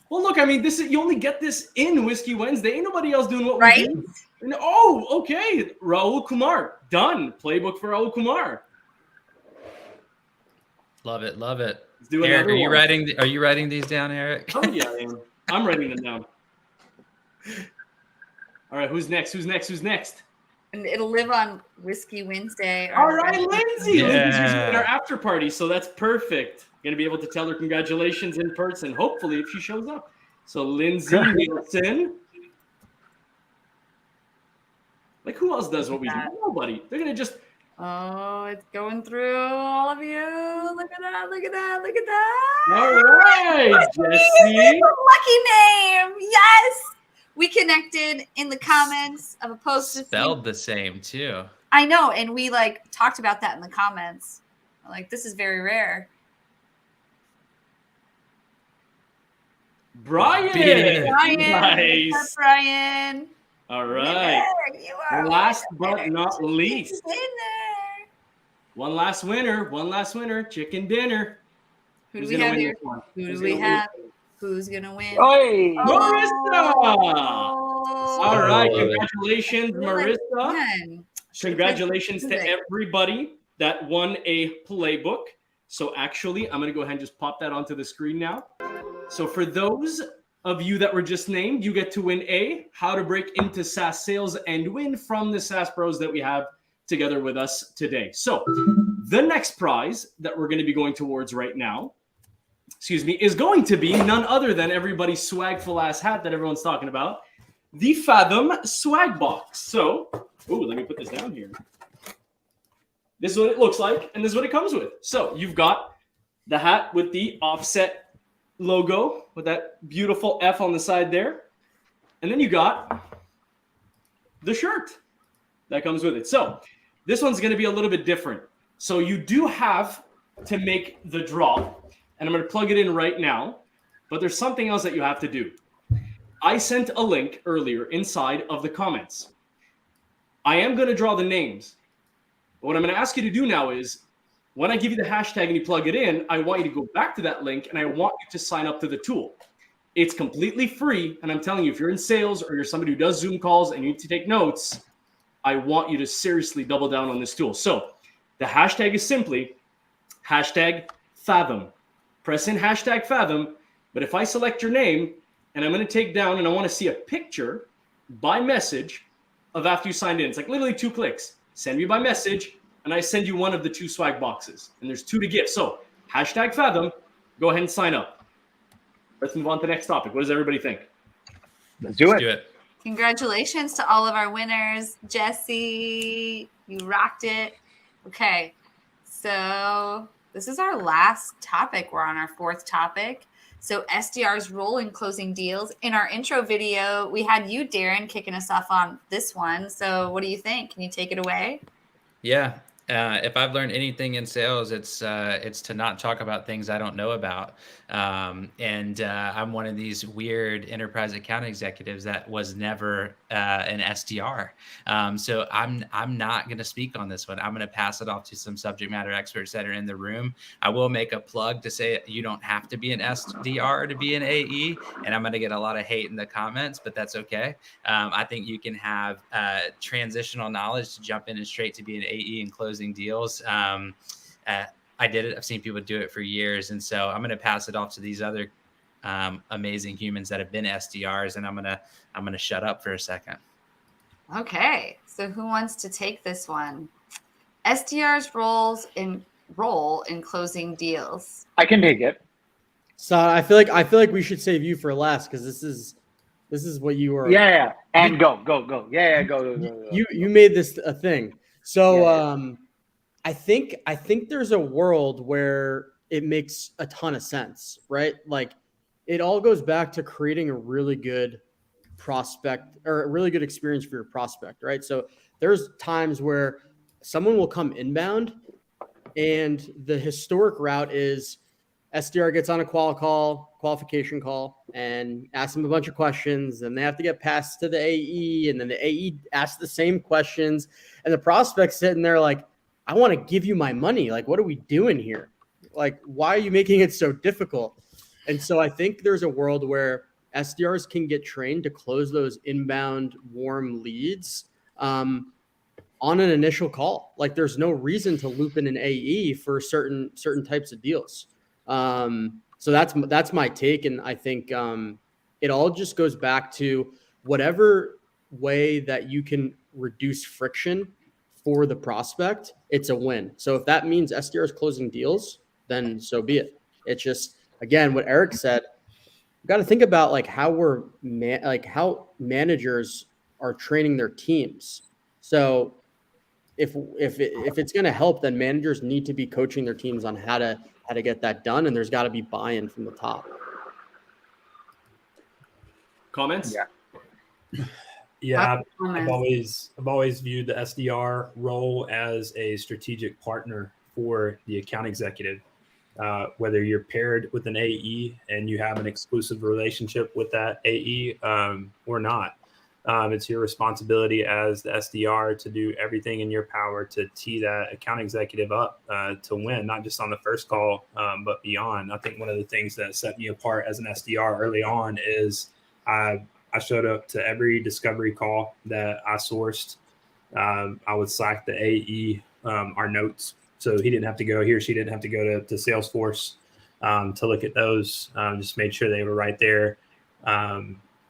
Well, look, I mean, you only get this in Whiskey Wednesday. Ain't nobody else doing what right? we do. And, oh, okay. Raul Kumar. Done. Playbook for Raul Kumar. Love it. Love it. Eric, are you writing these down, Eric? Oh, yeah, I am. I'm writing them down. All right, who's next? And it'll live on Whiskey Wednesday. All right, Lindsay. Yeah. Lindsay's usually at our after party, so that's perfect. Going to be able to tell her congratulations in person, hopefully, if she shows up. So Lindsay Nielsen. Like, who else does what we do? Nobody. They're going to just... Oh, it's going through all of you. Look at that. Look at that. Look at that. All right, Jesse. Lucky name. Yes. We connected in the comments of a post. Spelled the same, too. I know. And we like talked about that in the comments. Like, this is very rare. Brian. Nice. Brian. All right. Last but not least. One last winner. Chicken dinner. Who do we have here? Who do we have? Who's going to win? Oi! Marissa! Oh. All right. Congratulations, Marissa. Congratulations to everybody that won a playbook. So actually, I'm going to go ahead and just pop that onto the screen now. So for those of you that were just named, you get to win How to Break into SaaS Sales and Win from the SaaS Pros that we have together with us today. So the next prize that we're going to be going towards right now, is going to be none other than everybody's swagful ass hat that everyone's talking about, the Fathom swag box. So, let me put this down here. This is what it looks like, and this is what it comes with. So you've got the hat with the offset logo with that beautiful F on the side there. And then you got the shirt that comes with it. So this one's going to be a little bit different. So you do have to make the draw, and I'm going to plug it in right now, but there's something else that you have to do. I sent a link earlier inside of the comments. I am going to draw the names. But what I'm going to ask you to do now is, when I give you the hashtag and you plug it in, I want you to go back to that link and I want you to sign up to the tool. It's completely free. And I'm telling you, if you're in sales or you're somebody who does Zoom calls and you need to take notes, I want you to seriously double down on this tool. So the hashtag is simply #Fathom. Press in #Fathom. But if I select your name and I'm going to take down and I want to see a picture by message of after you signed in, it's like literally 2 clicks. Send me by message. And I send you one of the 2 swag boxes. And there's 2 to give. So #Fathom, go ahead and sign up. Let's move on to the next topic. What does everybody think? Let's do it. Congratulations to all of our winners. Jesse, you rocked it. Okay, so this is our last topic. We're on our 4th topic. So SDR's role in closing deals. In our intro video, we had you, Darren, kicking us off on this one. So what do you think? Can you take it away? Yeah. If I've learned anything in sales, it's to not talk about things I don't know about. And I'm one of these weird enterprise account executives that was never an SDR. So I'm not going to speak on this one. I'm going to pass it off to some subject matter experts that are in the room. I will make a plug to say you don't have to be an SDR to be an AE, and I'm going to get a lot of hate in the comments, but that's okay. I think you can have transitional knowledge to jump in and straight to be an AE and closing deals. I did it. I've seen people do it for years. And so I'm going to pass it off to these other amazing humans that have been SDRs. And I'm going to shut up for a second. Okay. So who wants to take this one? SDR's role in closing deals. I can take it. So I feel like we should save you for last, because this is what you were. Yeah. And go. Yeah, go. You made this a thing. So I think there's a world where it makes a ton of sense, right? Like, it all goes back to creating a really good prospect or a really good experience for your prospect, right? So there's times where someone will come inbound and the historic route is SDR gets on a qualification call, and asks them a bunch of questions, and they have to get passed to the AE, and then the AE asks the same questions, and the prospect's sitting there like, I want to give you my money. Like, what are we doing here? Like, why are you making it so difficult? And so I think there's a world where SDRs can get trained to close those inbound warm leads on an initial call. Like, there's no reason to loop in an AE for certain types of deals. So that's my take. And I think it all just goes back to whatever way that you can reduce friction for the prospect, it's a win. So if that means SDRs closing deals, then so be it. It's just, again, what Eric said, you got to think about like how how managers are training their teams. So if it's going to help, then managers need to be coaching their teams on how to get that done, and there's got to be buy-in from the top. Comments? Yeah, I've always viewed the SDR role as a strategic partner for the account executive. Whether you're paired with an AE and you have an exclusive relationship with that AE or not, it's your responsibility as the SDR to do everything in your power to tee that account executive up to win, not just on the first call, but beyond. I think one of the things that set me apart as an SDR early on is I showed up to every discovery call that I sourced. I would Slack the AE our notes, so he or she didn't have to go to Salesforce to look at those. Just made sure they were right there.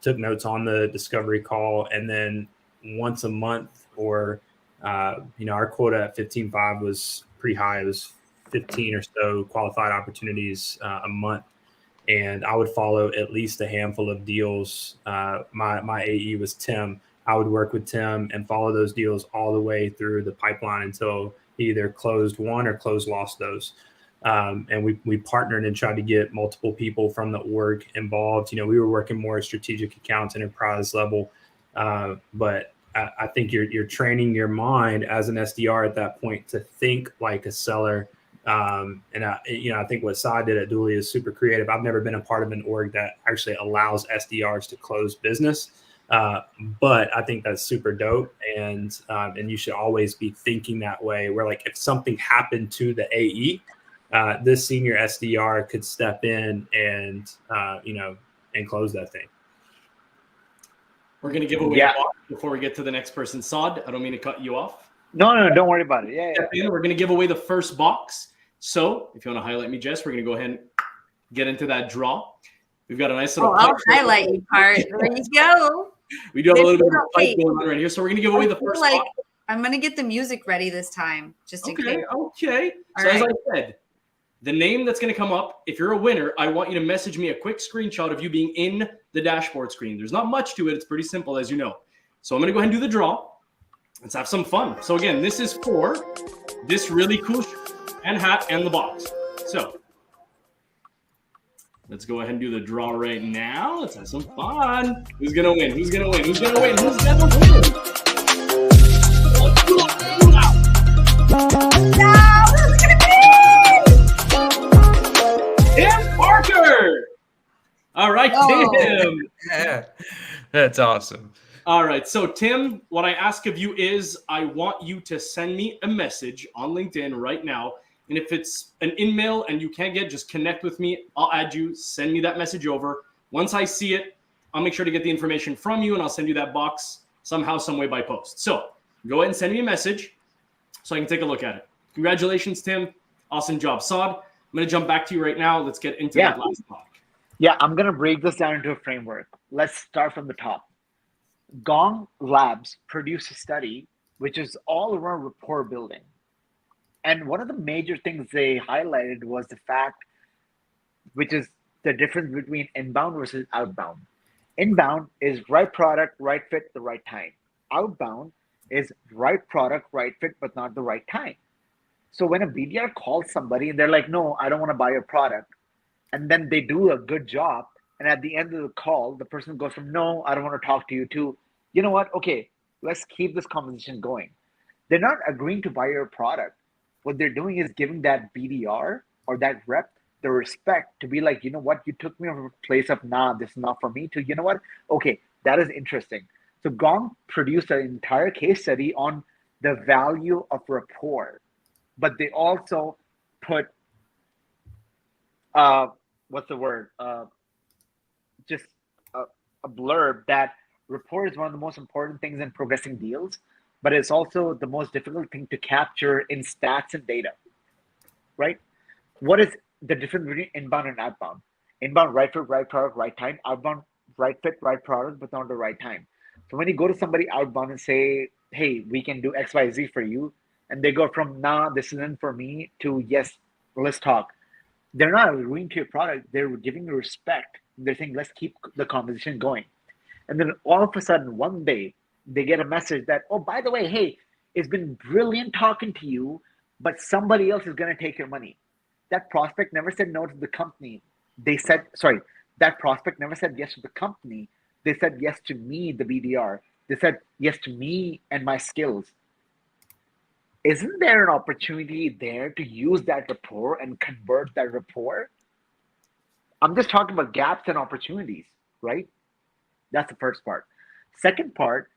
Took notes on the discovery call, and then once a month, or our quota at 15.5 was pretty high. It was 15 or so qualified opportunities a month. And I would follow at least a handful of deals. My AE was Tim. I would work with Tim and follow those deals all the way through the pipeline until he either closed one or lost those. And we partnered and tried to get multiple people from the org involved. We were working more strategic accounts, enterprise level. But I think you're training your mind as an SDR at that point to think like a seller. And I think what Saad did at Dooley is super creative. I've never been a part of an org that actually allows SDRs to close business. But I think that's super dope. And you should always be thinking that way, where like if something happened to the AE, this senior SDR could step in and close that thing. We're going to give away a box before we get to the next person. Saad, I don't mean to cut you off. No, don't worry about it. Yeah. We're going to give away the first box. So if you want to highlight me, Jess, we're going to go ahead and get into that draw. We've got a nice little I'll highlight you part. There you go. We do have a little bit of a fight going on right here. So we're going to give away the first box. I'm going to get the music ready this time, just in case. Okay. So as I said, the name that's going to come up, if you're a winner, I want you to message me a quick screenshot of you being in the dashboard screen. There's not much to it. It's pretty simple, as you know. So I'm going to go ahead and do the draw. Let's have some fun. So again, this is for this really cool and hat and the box. So let's go ahead and do the draw right now. Let's have some fun. Who's going to win? Who's going to win? Who's going to win? Who's going to win? Tim Parker. All right, Tim. Yeah, that's awesome. All right, so Tim, what I ask of you is I want you to send me a message on LinkedIn right now. And if it's an in-mail and you can't just connect with me, I'll add you, send me that message over. Once I see it, I'll make sure to get the information from you, and I'll send you that box somehow, some way by post. So go ahead and send me a message so I can take a look at it. Congratulations, Tim. Awesome job. Saad, I'm going to jump back to you right now. Let's get into that last block. Yeah, I'm going to break this down into a framework. Let's start from the top. Gong Labs produced a study which is all around rapport building. And one of the major things they highlighted was the fact, which is the difference between inbound versus outbound. Inbound is right product, right fit, the right time. Outbound is right product, right fit, but not the right time. So when a BDR calls somebody and they're like, no, I don't want to buy your product, and then they do a good job, and at the end of the call, the person goes from, no, I don't want to talk to you, to, you know what, okay, let's keep this conversation going. They're not agreeing to buy your product. What they're doing is giving that BDR or that rep the respect to be like, you know what, you took me from a place of, nah, this is not for me, to, you know what, okay, that is interesting. So Gong produced an entire case study on the value of rapport, but they also put, what's the word? Just a blurb that rapport is one of the most important things in progressing deals, but it's also the most difficult thing to capture in stats and data, right? What is the difference between inbound and outbound? Inbound, right fit, right product, right time. Outbound, right fit, right product, but not the right time. So when you go to somebody outbound and say, hey, we can do X, Y, Z for you, and they go from, nah, this isn't for me, to, yes, let's talk. They're not agreeing to your product. They're giving you respect. They're saying, let's keep the conversation going. And then all of a sudden, one day, they get a message that, oh, by the way, hey, it's been brilliant talking to you, but somebody else is going to take your money. That prospect never said no to the company. That prospect never said yes to the company. They said yes to me, the BDR. They said yes to me and my skills. Isn't there an opportunity there to use that rapport and convert that rapport? I'm just talking about gaps and opportunities, right? That's the first part. Second part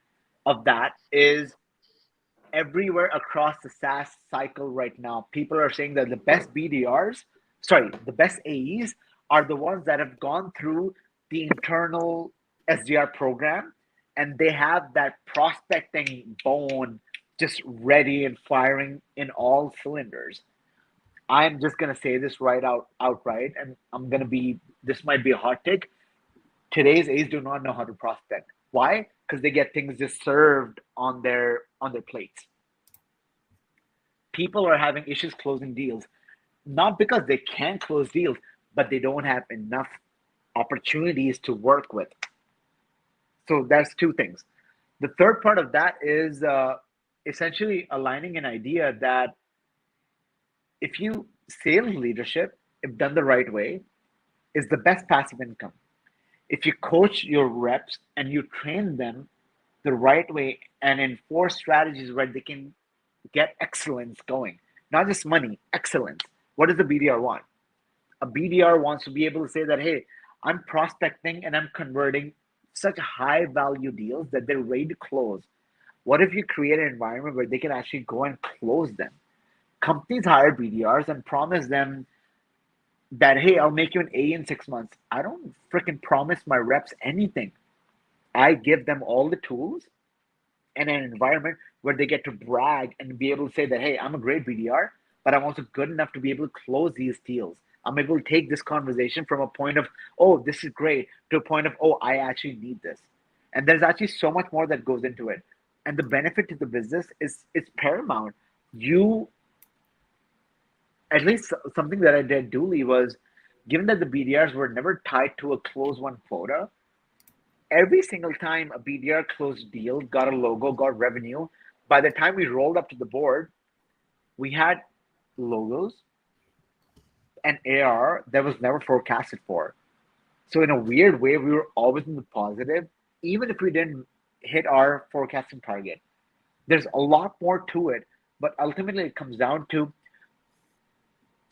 of that is everywhere across the SaaS cycle right now, people are saying that the best the best AEs are the ones that have gone through the internal SDR program, and they have that prospecting bone just ready and firing in all cylinders. I'm just going to say this outright, and this might be a hot take. Today's A's do not know how to prospect. Why? Because they get things just served on their plates. People are having issues closing deals, not because they can't close deals, but they don't have enough opportunities to work with. So that's two things. The third part of that is essentially aligning an idea that if you sales leadership, if done the right way, is the best passive income. If you coach your reps and you train them the right way and enforce strategies where they can get excellence going, not just money, excellence. What does the BDR want? A BDR wants to be able to say that, hey, I'm prospecting and I'm converting such high value deals that they're ready to close. What if you create an environment where they can actually go and close them? Companies hire BDRs and promise them that, hey, I'll make you an A in 6 months. I don't freaking promise my reps anything. I give them all the tools and an environment where they get to brag and be able to say that, hey, I'm a great BDR, but I'm also good enough to be able to close these deals. I'm able to take this conversation from a point of, oh, this is great, to a point of, oh, I actually need this. And there's actually so much more that goes into it. And the benefit to the business is paramount. At least something that I did duly was, given that the BDRs were never tied to a close one quota, every single time a BDR closed deal, got a logo, got revenue, by the time we rolled up to the board, we had logos and AR that was never forecasted for. So in a weird way, we were always in the positive, even if we didn't hit our forecasting target. There's a lot more to it, but ultimately it comes down to,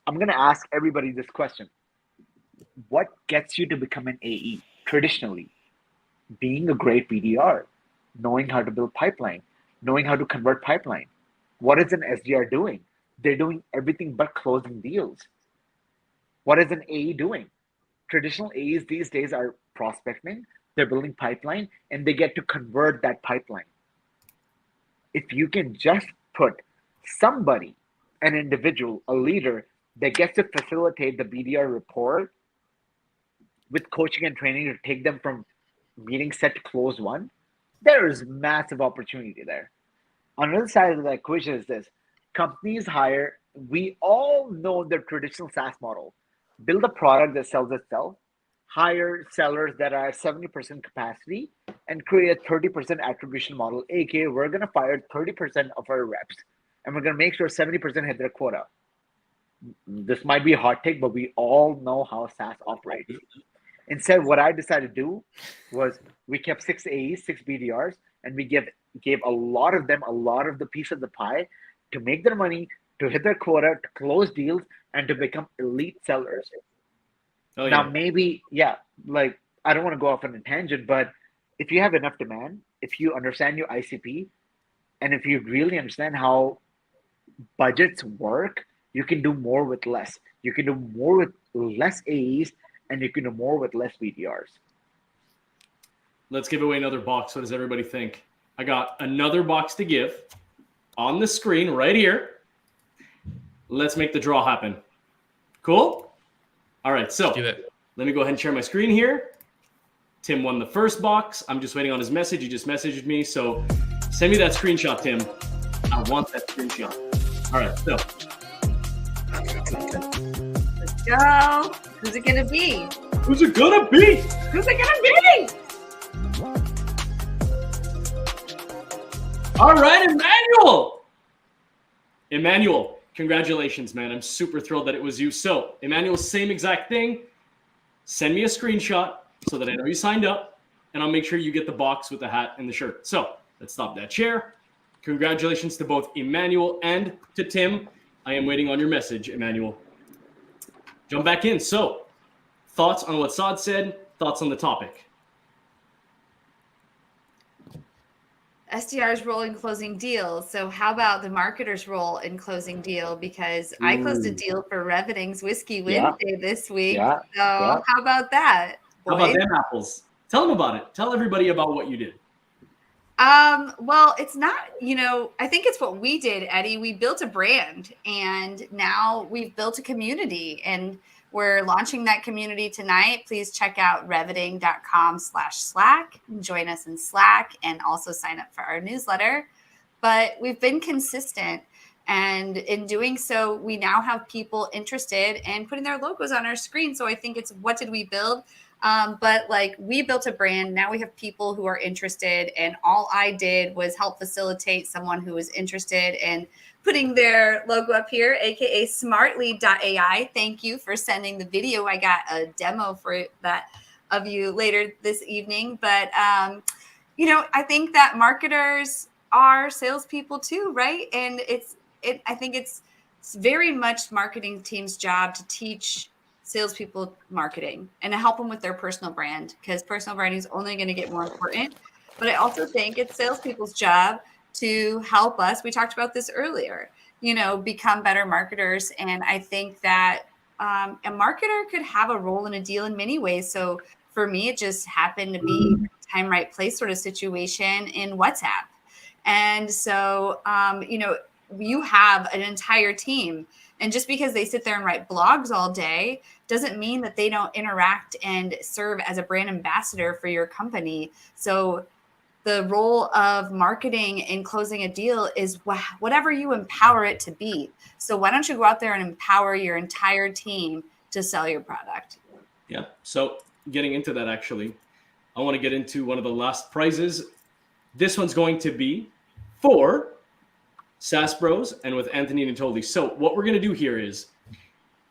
I'm going to ask everybody this question. What gets you to become an AE traditionally? Being a great BDR, knowing how to build pipeline, knowing how to convert pipeline. What is an SDR doing? They're doing everything but closing deals. What is an AE doing? Traditional AEs these days are prospecting, they're building pipeline, and they get to convert that pipeline. If you can just put somebody, an individual, a leader that gets to facilitate the BDR rapport with coaching and training to take them from meeting set to close one, there is massive opportunity there. On the other side of the equation is this: companies hire, we all know the traditional SaaS model. Build a product that sells itself, hire sellers that are 70% capacity, and create a 30% attribution model. AKA, we're going to fire 30% of our reps, and we're going to make sure 70% hit their quota. This might be a hot take, but we all know how SaaS operates. Instead, what I decided to do was we kept 6 AEs, 6 BDRs, and we gave a lot of them a lot of the piece of the pie to make their money, to hit their quota, to close deals, and to become elite sellers. Oh, Now, maybe, like, I don't want to go off on a tangent, but if you have enough demand, if you understand your ICP, and if you really understand how budgets work, you can do more with less. You can do more with less AEs, and you can do more with less BDRs. Let's give away another box. What does everybody think? I got another box to give on the screen right here. Let's make the draw happen. Cool? All right, so let me go ahead and share my screen here. Tim won the first box. I'm just waiting on his message. He just messaged me. So send me that screenshot, Tim. I want that screenshot. All right, so. Let's go. Who's it going to be? Who's it going to be? Who's it going to be? All right, Emmanuel. Emmanuel, congratulations, man. I'm super thrilled that it was you. So, Emmanuel, same exact thing. Send me a screenshot so that I know you signed up, and I'll make sure you get the box with the hat and the shirt. So, let's stop that share. Congratulations to both Emmanuel and to Tim. I am waiting on your message, Emmanuel. Jump back in. So, thoughts on what Saad said, thoughts on the topic. SDR's role in closing deals. So how about the marketer's role in closing deal? Because I closed a deal for Revening's Whiskey Wednesday this week. So how about that? How about them apples? Tell them about it. Tell everybody about what you did. Well, it's not, I think it's what we did, Eddie. We built a brand, and now we've built a community, and we're launching that community tonight. Please check out reveting.com/Slack. Join us in Slack and also sign up for our newsletter. But we've been consistent. And in doing so, we now have people interested in putting their logos on our screen. So I think it's what did we build? But like we built a brand. Now we have people who are interested. And all I did was help facilitate someone who was interested in putting their logo up here, aka smartly.ai. Thank you for sending the video. I got a demo for that of you later this evening. But, I think that marketers are salespeople too, right? And I think it's very much marketing team's job to teach salespeople marketing and to help them with their personal brand, because personal branding is only going to get more important. But I also think it's salespeople's job to help us. We talked about this earlier, become better marketers. And I think that a marketer could have a role in a deal in many ways. So for me, it just happened to be time, right place sort of situation in WhatsApp. And so, you have an entire team. And just because they sit there and write blogs all day doesn't mean that they don't interact and serve as a brand ambassador for your company. So the role of marketing in closing a deal is whatever you empower it to be. So why don't you go out there and empower your entire team to sell your product? Yeah. So getting into that, actually, I want to get into one of the last prizes. This one's going to be for SaaS Bros and with Anthony Natoli. So what we're going to do here is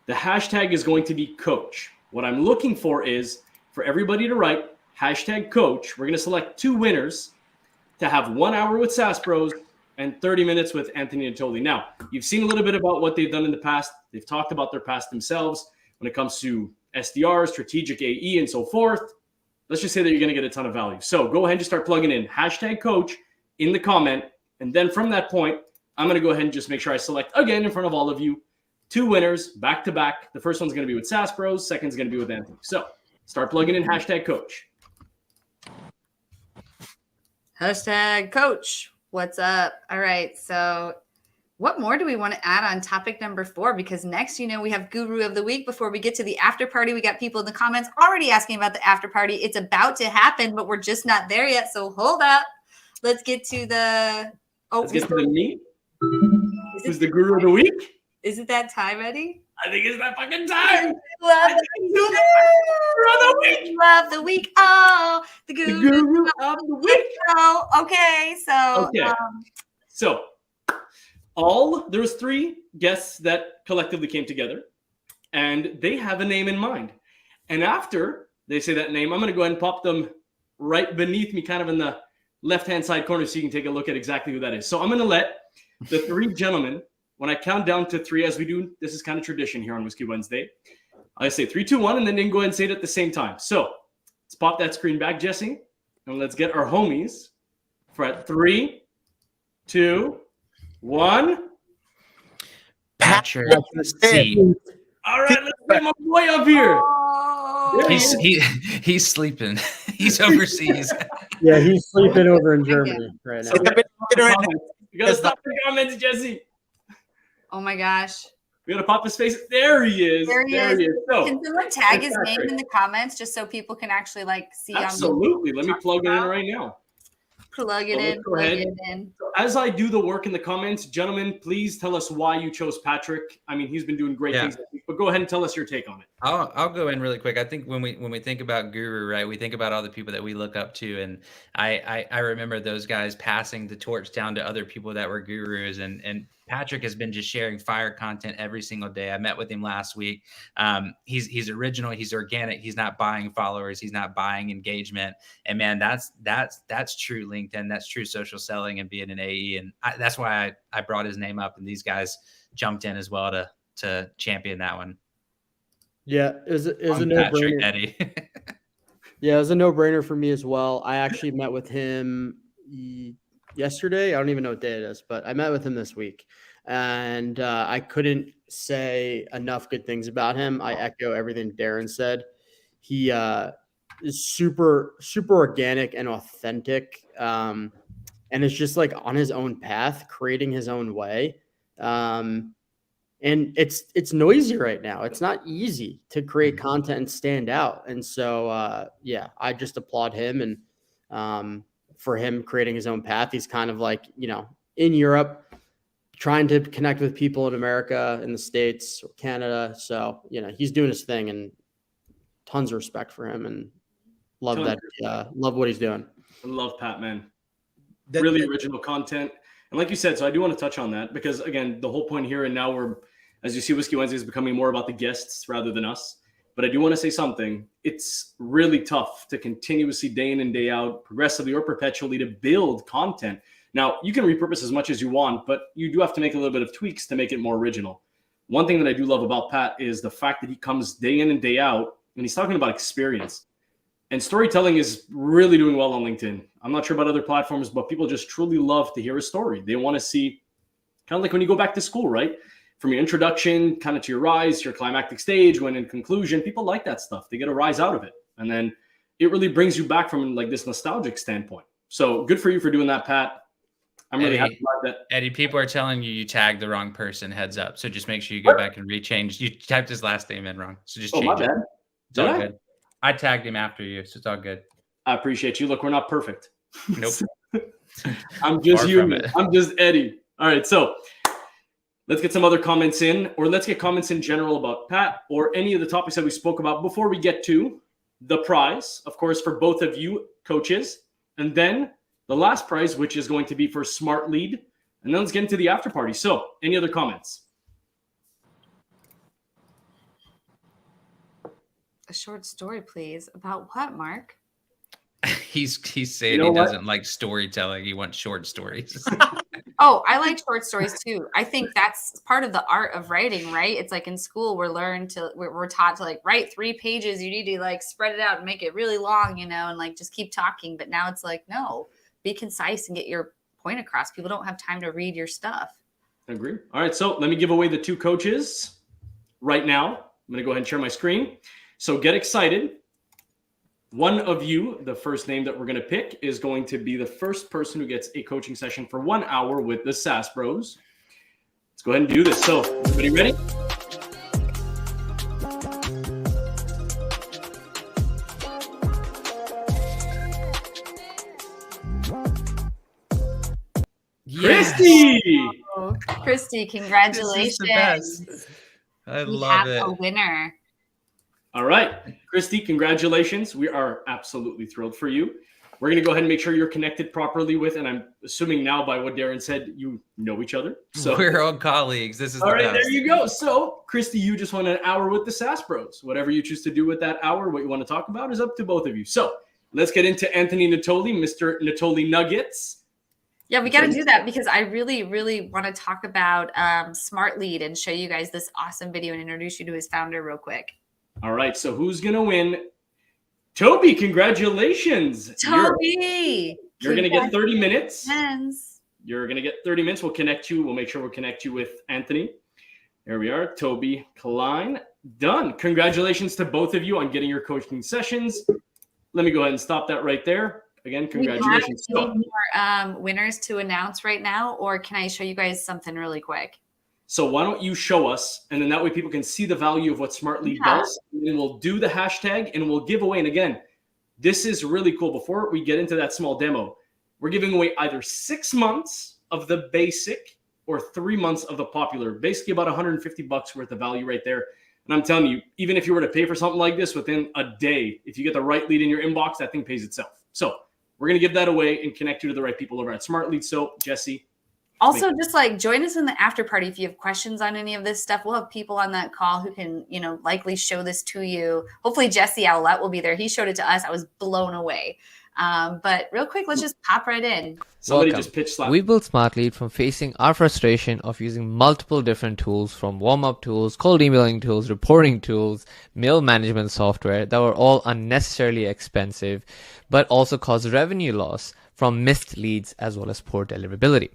the hashtag is going to be coach. What I'm looking for is for everybody to write hashtag coach. We're going to select 2 winners to have 1 hour with SaaS Bros and 30 minutes with Anthony Natoli. Now, you've seen a little bit about what they've done in the past. They've talked about their past themselves when it comes to SDR, strategic AE, and so forth. Let's just say that you're going to get a ton of value. So go ahead and just start plugging in hashtag coach in the comment. And then from that point, I'm going to go ahead and just make sure I select again in front of all of you 2 winners back to back. The first one's going to be with SaaS Bros. Second's going to be with Anthony. So start plugging in hashtag coach. Hashtag coach. What's up? All right. So what more do we want to add on topic number 4? Because next, we have Guru of the Week. Before we get to the after party, we got people in the comments already asking about the after party. It's about to happen, but we're just not there yet. So hold up. Let's get to the... Let's get to the meat. Who's the Guru of the Week? Is it that time, Eddie? I think it's that fucking time. Love the week. Oh, the Guru of the Week. Oh, okay. So there's 3 guests that collectively came together, and they have a name in mind. And after they say that name, I'm going to go ahead and pop them right beneath me, kind of in the left-hand side corner, so you can take a look at exactly who that is. So I'm going to let the 3 gentlemen When I count down to 3, as we do, this is kind of tradition here on Whiskey Wednesday. I say 3, 2, 1, and then go ahead and say it at the same time. So let's pop that screen back, Jesse, and let's get our homies for at 3, 2, 1. Patrick C. All right, let's get my boy up here. Oh. He's sleeping. He's overseas. Yeah, he's sleeping over in Germany right now. You gotta stop the comments, Jesse. Oh my gosh. We gotta pop his face. There he is. There he is. So, can someone tag his name in the comments just so people can actually like see? Absolutely. Let me plug it in right now. Plug it in. Go ahead. As I do the work in the comments, gentlemen, please tell us why you chose Patrick. I mean, he's been doing great things this week, but go ahead and tell us your take on it. I'll go in really quick. I think when we think about guru, right, we think about all the people that we look up to, and I remember those guys passing the torch down to other people that were gurus, and Patrick has been just sharing fire content every single day. I met with him last week. He's original. He's organic. He's not buying followers. He's not buying engagement. And man, that's true LinkedIn. That's true social selling and being an AE. And that's why I brought his name up, and these guys jumped in as well to champion that one. Yeah, it was a no-brainer. Eddie. Yeah, it was a no-brainer for me as well. I actually met with him yesterday. I don't even know what day it is, but I met with him this week, and I couldn't say enough good things about him. I echo everything Darren said. He is super, super organic and authentic, and it's just like on his own path, creating his own way. And it's noisy right now. It's not easy to create content and stand out. And so, I just applaud him and for him creating his own path. He's kind of like, in Europe, trying to connect with people in America, in the States, or Canada. So, he's doing his thing, and tons of respect for him, and love what he's doing. I love Pat, man. Really original content. And like you said, so I do want to touch on that because, again, the whole point here and now we're, as you see, Whiskey Wednesday is becoming more about the guests rather than us. But I do want to say something. It's really tough to continuously day in and day out, progressively or perpetually, to build content. Now, you can repurpose as much as you want, but you do have to make a little bit of tweaks to make it more original. One thing that I do love about Pat is the fact that he comes day in and day out, and he's talking about experience. And storytelling is really doing well on LinkedIn. I'm not sure about other platforms, but people just truly love to hear a story. They want to see, kind of like when you go back to school, right? From your introduction, kind of to your rise, your climactic stage, when in conclusion, people like that stuff. They get a rise out of it. And then it really brings you back from like this nostalgic standpoint. So good for you for doing that, Pat. I'm really happy about that. Eddie, people are telling you tagged the wrong person, heads up. So just make sure you go back and rechange. You typed his last name in wrong. So just change my bad. it. It's all good. I tagged him after you, so it's all good. I appreciate you. Look, we're not perfect. Nope. I'm just human. I'm just Eddie. All right, so let's get some other comments in, or let's get comments in general about Pat or any of the topics that we spoke about before we get to the prize, of course, for both of you coaches, and then the last prize, which is going to be for Smart Lead, and then let's get into the after party. So, any other comments? A short story, please. About what, Mark? He's saying he doesn't like storytelling. He wants short stories. Oh, I like short stories too. I think that's part of the art of writing, right? It's like in school we're taught to like write 3 pages. You need to like spread it out and make it really long, and like just keep talking. But now it's like, no, be concise and get your point across. People don't have time to read your stuff. I agree. All right, so let me give away the 2 coaches right now. I'm going to go ahead and share my screen. So get excited. One of you, the first name that we're going to pick, is going to be the first person who gets a coaching session for 1 hour with the SAS Bros. Let's go ahead and do this. So, everybody ready? Yes. Christy! Oh, Christy, congratulations. I love it. A winner. All right, Christy, congratulations. We are absolutely thrilled for you. We're going to go ahead and make sure you're connected properly with, and I'm assuming now by what Darren said, you know each other. So we're all colleagues. This is all right. There you go. So, Christy, you just want an hour with the SAS Bros. Whatever you choose to do with that hour, what you want to talk about is up to both of you. So let's get into Anthony Natoli, Mr. Natoli Nuggets. Yeah, we got to do that because I really, really want to talk about Smart Lead and show you guys this awesome video and introduce you to his founder real quick. All right. So who's going to win? Toby, congratulations. Toby. You're going to get 30 minutes. Friends. You're going to get 30 minutes. We'll connect you. We'll make sure we'll connect you with Anthony. There we are. Toby Klein. Done. Congratulations to both of you on getting your coaching sessions. Let me go ahead and stop that right there. Again, congratulations. We have more winners to announce right now, or can I show you guys something really quick? So why don't you show us, and then that way people can see the value of what Smart Lead does. And then we'll do the hashtag and we'll give away. And again, this is really cool. Before we get into that small demo, we're giving away either 6 months of the basic or 3 months of the popular, basically about $150 worth of value right there. And I'm telling you, even if you were to pay for something like this within a day, if you get the right lead in your inbox, that thing pays itself. So we're going to give that away and connect you to the right people over at Smart Lead. So Jesse. Also, just like join us in the after party. If you have questions on any of this stuff, we'll have people on that call who can, likely show this to you. Hopefully Jesse Owlette will be there. He showed it to us. I was blown away. But real quick, let's just pop right in. Somebody just pitch slap. We built Smart Lead from facing our frustration of using multiple different tools, from warm-up tools, cold emailing tools, reporting tools, mail management software that were all unnecessarily expensive, but also caused revenue loss from missed leads as well as poor deliverability.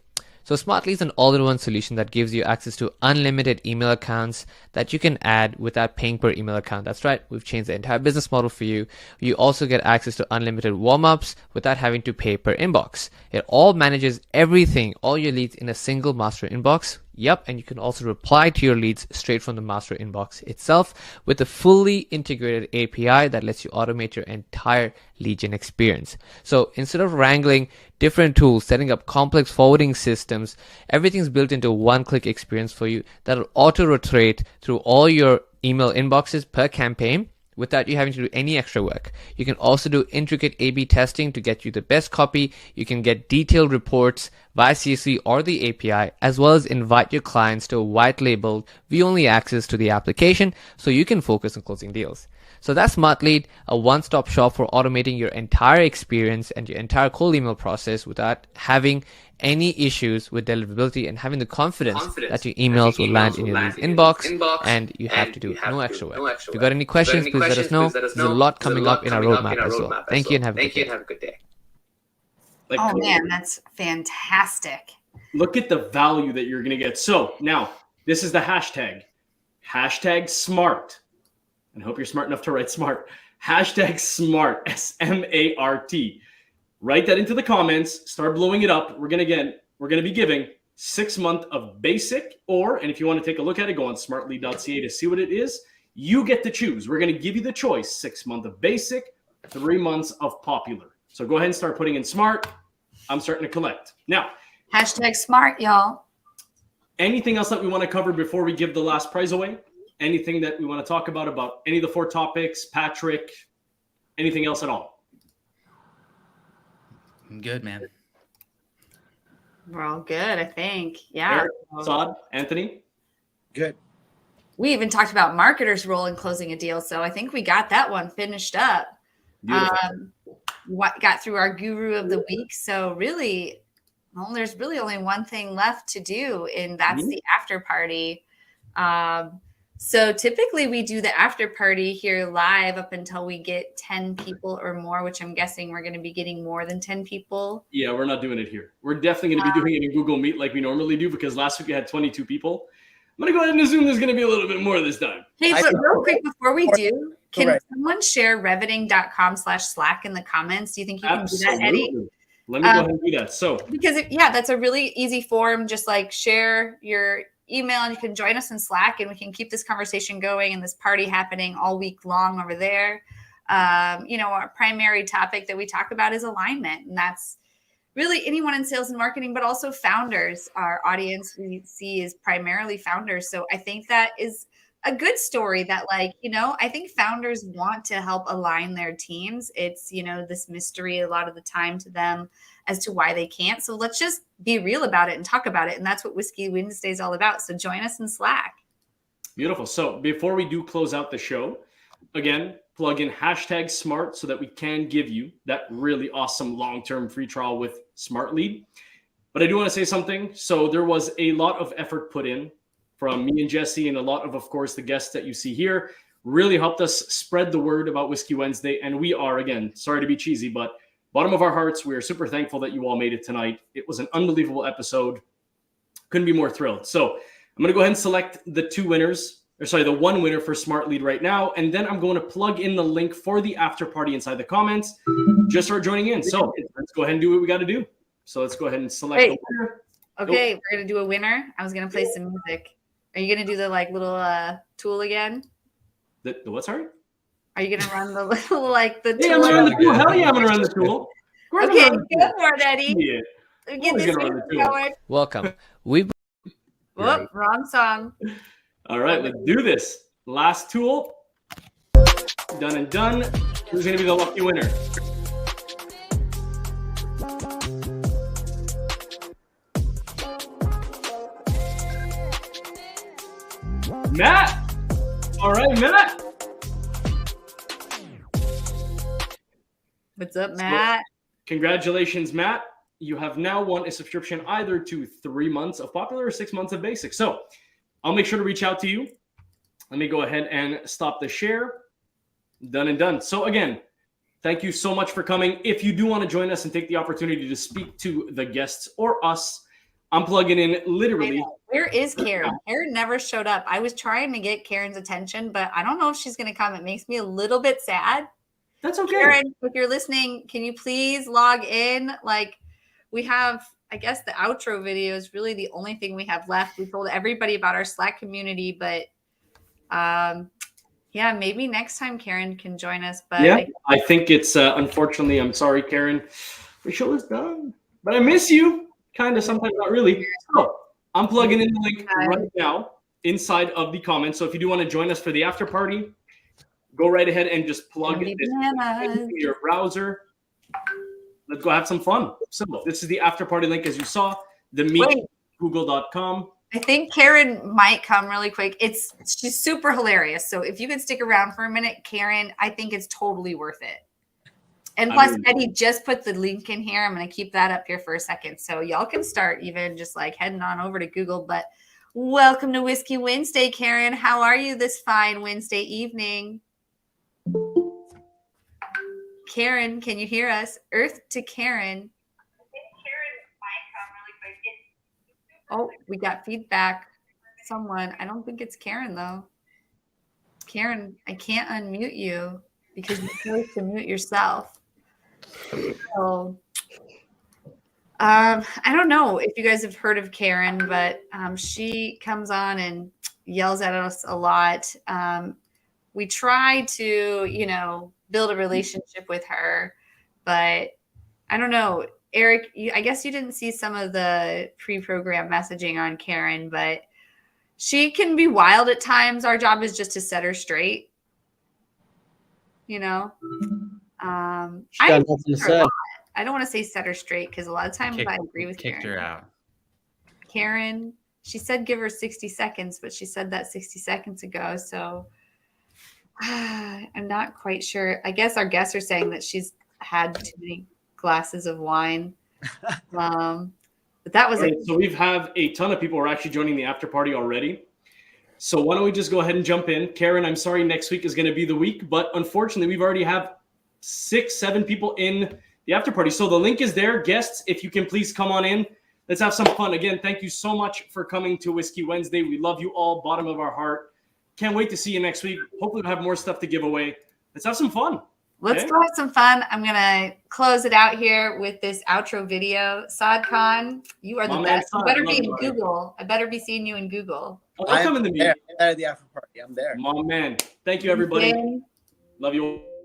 So Smart Lead is an all-in-one solution that gives you access to unlimited email accounts that you can add without paying per email account. That's right, we've changed the entire business model for you. You also get access to unlimited warm-ups without having to pay per inbox. It all manages everything, all your leads in a single master inbox. Yep, and you can also reply to your leads straight from the master inbox itself with a fully integrated API that lets you automate your entire lead gen experience. So instead of wrangling different tools, setting up complex forwarding systems, everything's built into a one-click experience for you that'll auto-rotate through all your email inboxes per campaign without you having to do any extra work. You can also do intricate A/B testing to get you the best copy. You can get detailed reports via CSV or the API, as well as invite your clients to a white labeled view-only access to the application so you can focus on closing deals. So that's Smart Lead, a one-stop shop for automating your entire experience and your entire cold email process without having any issues with deliverability and having the confidence that your emails will land in your lead's inbox and you have to do no extra work. If you've got any questions, please let us know. There's a lot coming up in our roadmap as well. Thank you and have a good day. Oh man, that's fantastic. Look at the value that you're going to get. So now this is the hashtag. Hashtag SMART. And I hope you're smart enough to write SMART. Hashtag SMART, S-M-A-R-T. Write that into the comments. Start blowing it up. We're going to be giving 6 months of basic, and if you want to take a look at it, go on smartlead.ca to see what it is. You get to choose. We're going to give you the choice: 6 months of basic, 3 months of popular. So go ahead and start putting in SMART. I'm starting to collect. Now, hashtag SMART, y'all. Anything else that we want to cover before we give the last prize away? Anything that we want to talk about any of the 4 topics? Patrick, anything else at all? I'm good, man. We're all good, I think. Yeah. Eric, Saad, Anthony? Good. We even talked about marketers' role in closing a deal, so I think we got that one finished up. Got through our guru of the week. So really, there's really only one thing left to do, and that's the after party. So typically we do the after party here live up until we get 10 people or more, which I'm guessing we're going to be getting more than 10 people. Yeah, we're not doing it here. We're definitely going to be doing it in Google Meet like we normally do, because last week we had 22 people. I'm going to go ahead and assume there's going to be a little bit more this time. Hey, but real quick before we do, can someone share reveting.com/Slack in the comments? Do you think you can do that, Eddie? Let me go ahead and do that. So because that's a really easy form. Just like share your email and you can join us in Slack and we can keep this conversation going and this party happening all week long over there. Our primary topic that we talk about is alignment, and that's really anyone in sales and marketing, but also founders. Our audience we see is primarily founders. So I think that is a good story that I think founders want to help align their teams. It's, this mystery a lot of the time to them as to why they can't. So let's just be real about it and talk about it. And that's what Whiskey Wednesday is all about. So join us in Slack. Beautiful. So before we do close out the show, again, plug in hashtag SMART so that we can give you that really awesome long-term free trial with Smart Lead. But I do want to say something. So there was a lot of effort put in from me and Jesse, and a lot of course, the guests that you see here really helped us spread the word about Whiskey Wednesday. And we are, again, sorry to be cheesy, but bottom of our hearts, we are super thankful that you all made it tonight. It was an unbelievable episode. Couldn't be more thrilled. So I'm going to go ahead and select the one winner for Smart Lead right now. And then I'm going to plug in the link for the after party inside the comments. Just start joining in. So let's go ahead and do what we got to do. So let's go ahead and select the winner. Okay, we're going to do a winner. I was going to play some music. Are you going to do the little tool again? The what, sorry? Are you going to run the little the yeah, tool? I'm going to run the tool. Hell yeah, I'm going to run the tool. Okay, go for it, Eddie. Yeah. Get this music going. Welcome. Whoop, wrong song. All right, let's do this. Last tool. Done and done. Who's going to be the lucky winner? Matt. All right, Matt. What's up, Matt? Congratulations, Matt. You have now won a subscription either to 3 months of Popular or 6 months of Basic. So I'll make sure to reach out to you. Let me go ahead and stop the share. Done and done. So again, thank you so much for coming. If you do want to join us and take the opportunity to speak to the guests or us, I'm plugging in literally. Where is Karen? Karen never showed up. I was trying to get Karen's attention, but I don't know if she's going to come. It makes me a little bit sad. That's okay. Karen, if you're listening, can you please log in? We have, I guess the outro video is really the only thing we have left. We told everybody about our Slack community, but yeah, maybe next time Karen can join us. But yeah, I think it's unfortunately, I'm sorry, Karen. The show is done, but I miss you. Kind of, sometimes not really. So I'm plugging in the link right now inside of the comments. So if you do want to join us for the after party, go right ahead and just plug this into your browser. Let's go have some fun. So this is the after party link, as you saw, the meet.google.com. I think Karen might come really quick. She's super hilarious. So if you could stick around for a minute, Karen, I think it's totally worth it. And plus, Eddie just put the link in here. I'm going to keep that up here for a second. So y'all can start even just heading on over to Google. But welcome to Whiskey Wednesday, Karen. How are you this fine Wednesday evening? Karen, can you hear us? Earth to Karen. I think Karen might come really quick. Oh, we got feedback. Someone. I don't think it's Karen, though. Karen, I can't unmute you because you're supposed to mute yourself. So, I don't know if you guys have heard of Karen, but she comes on and yells at us a lot. We try to, build a relationship with her, but I don't know. Eric, I guess you didn't see some of the pre-program messaging on Karen, but she can be wild at times. Our job is just to set her straight. I don't want to say set her straight because a lot of times I agree with Karen. Kicked her out. Karen, she said give her 60 seconds, but she said that 60 seconds ago. So I'm not quite sure. I guess our guests are saying that she's had too many glasses of wine. But that was so we have a ton of people who are actually joining the after party already. So why don't we just go ahead and jump in? Karen, I'm sorry, next week is going to be the week, but unfortunately, we've already have 6-7 people in the after party. So the link is there. Guests, if you can please come on in. Let's have some fun. Again, thank you so much for coming to Whiskey Wednesday. We love you all, bottom of our heart. Can't wait to see you next week. Hopefully we'll have more stuff to give away. Let's have some fun. Let's go have some fun. I'm going to close it out here with this outro video. Saad Khan, you are the best. You better be in Google. I better be seeing you in Google. I'll come in the meeting. At the after party. I'm there. My man. Thank you, everybody. Love you all.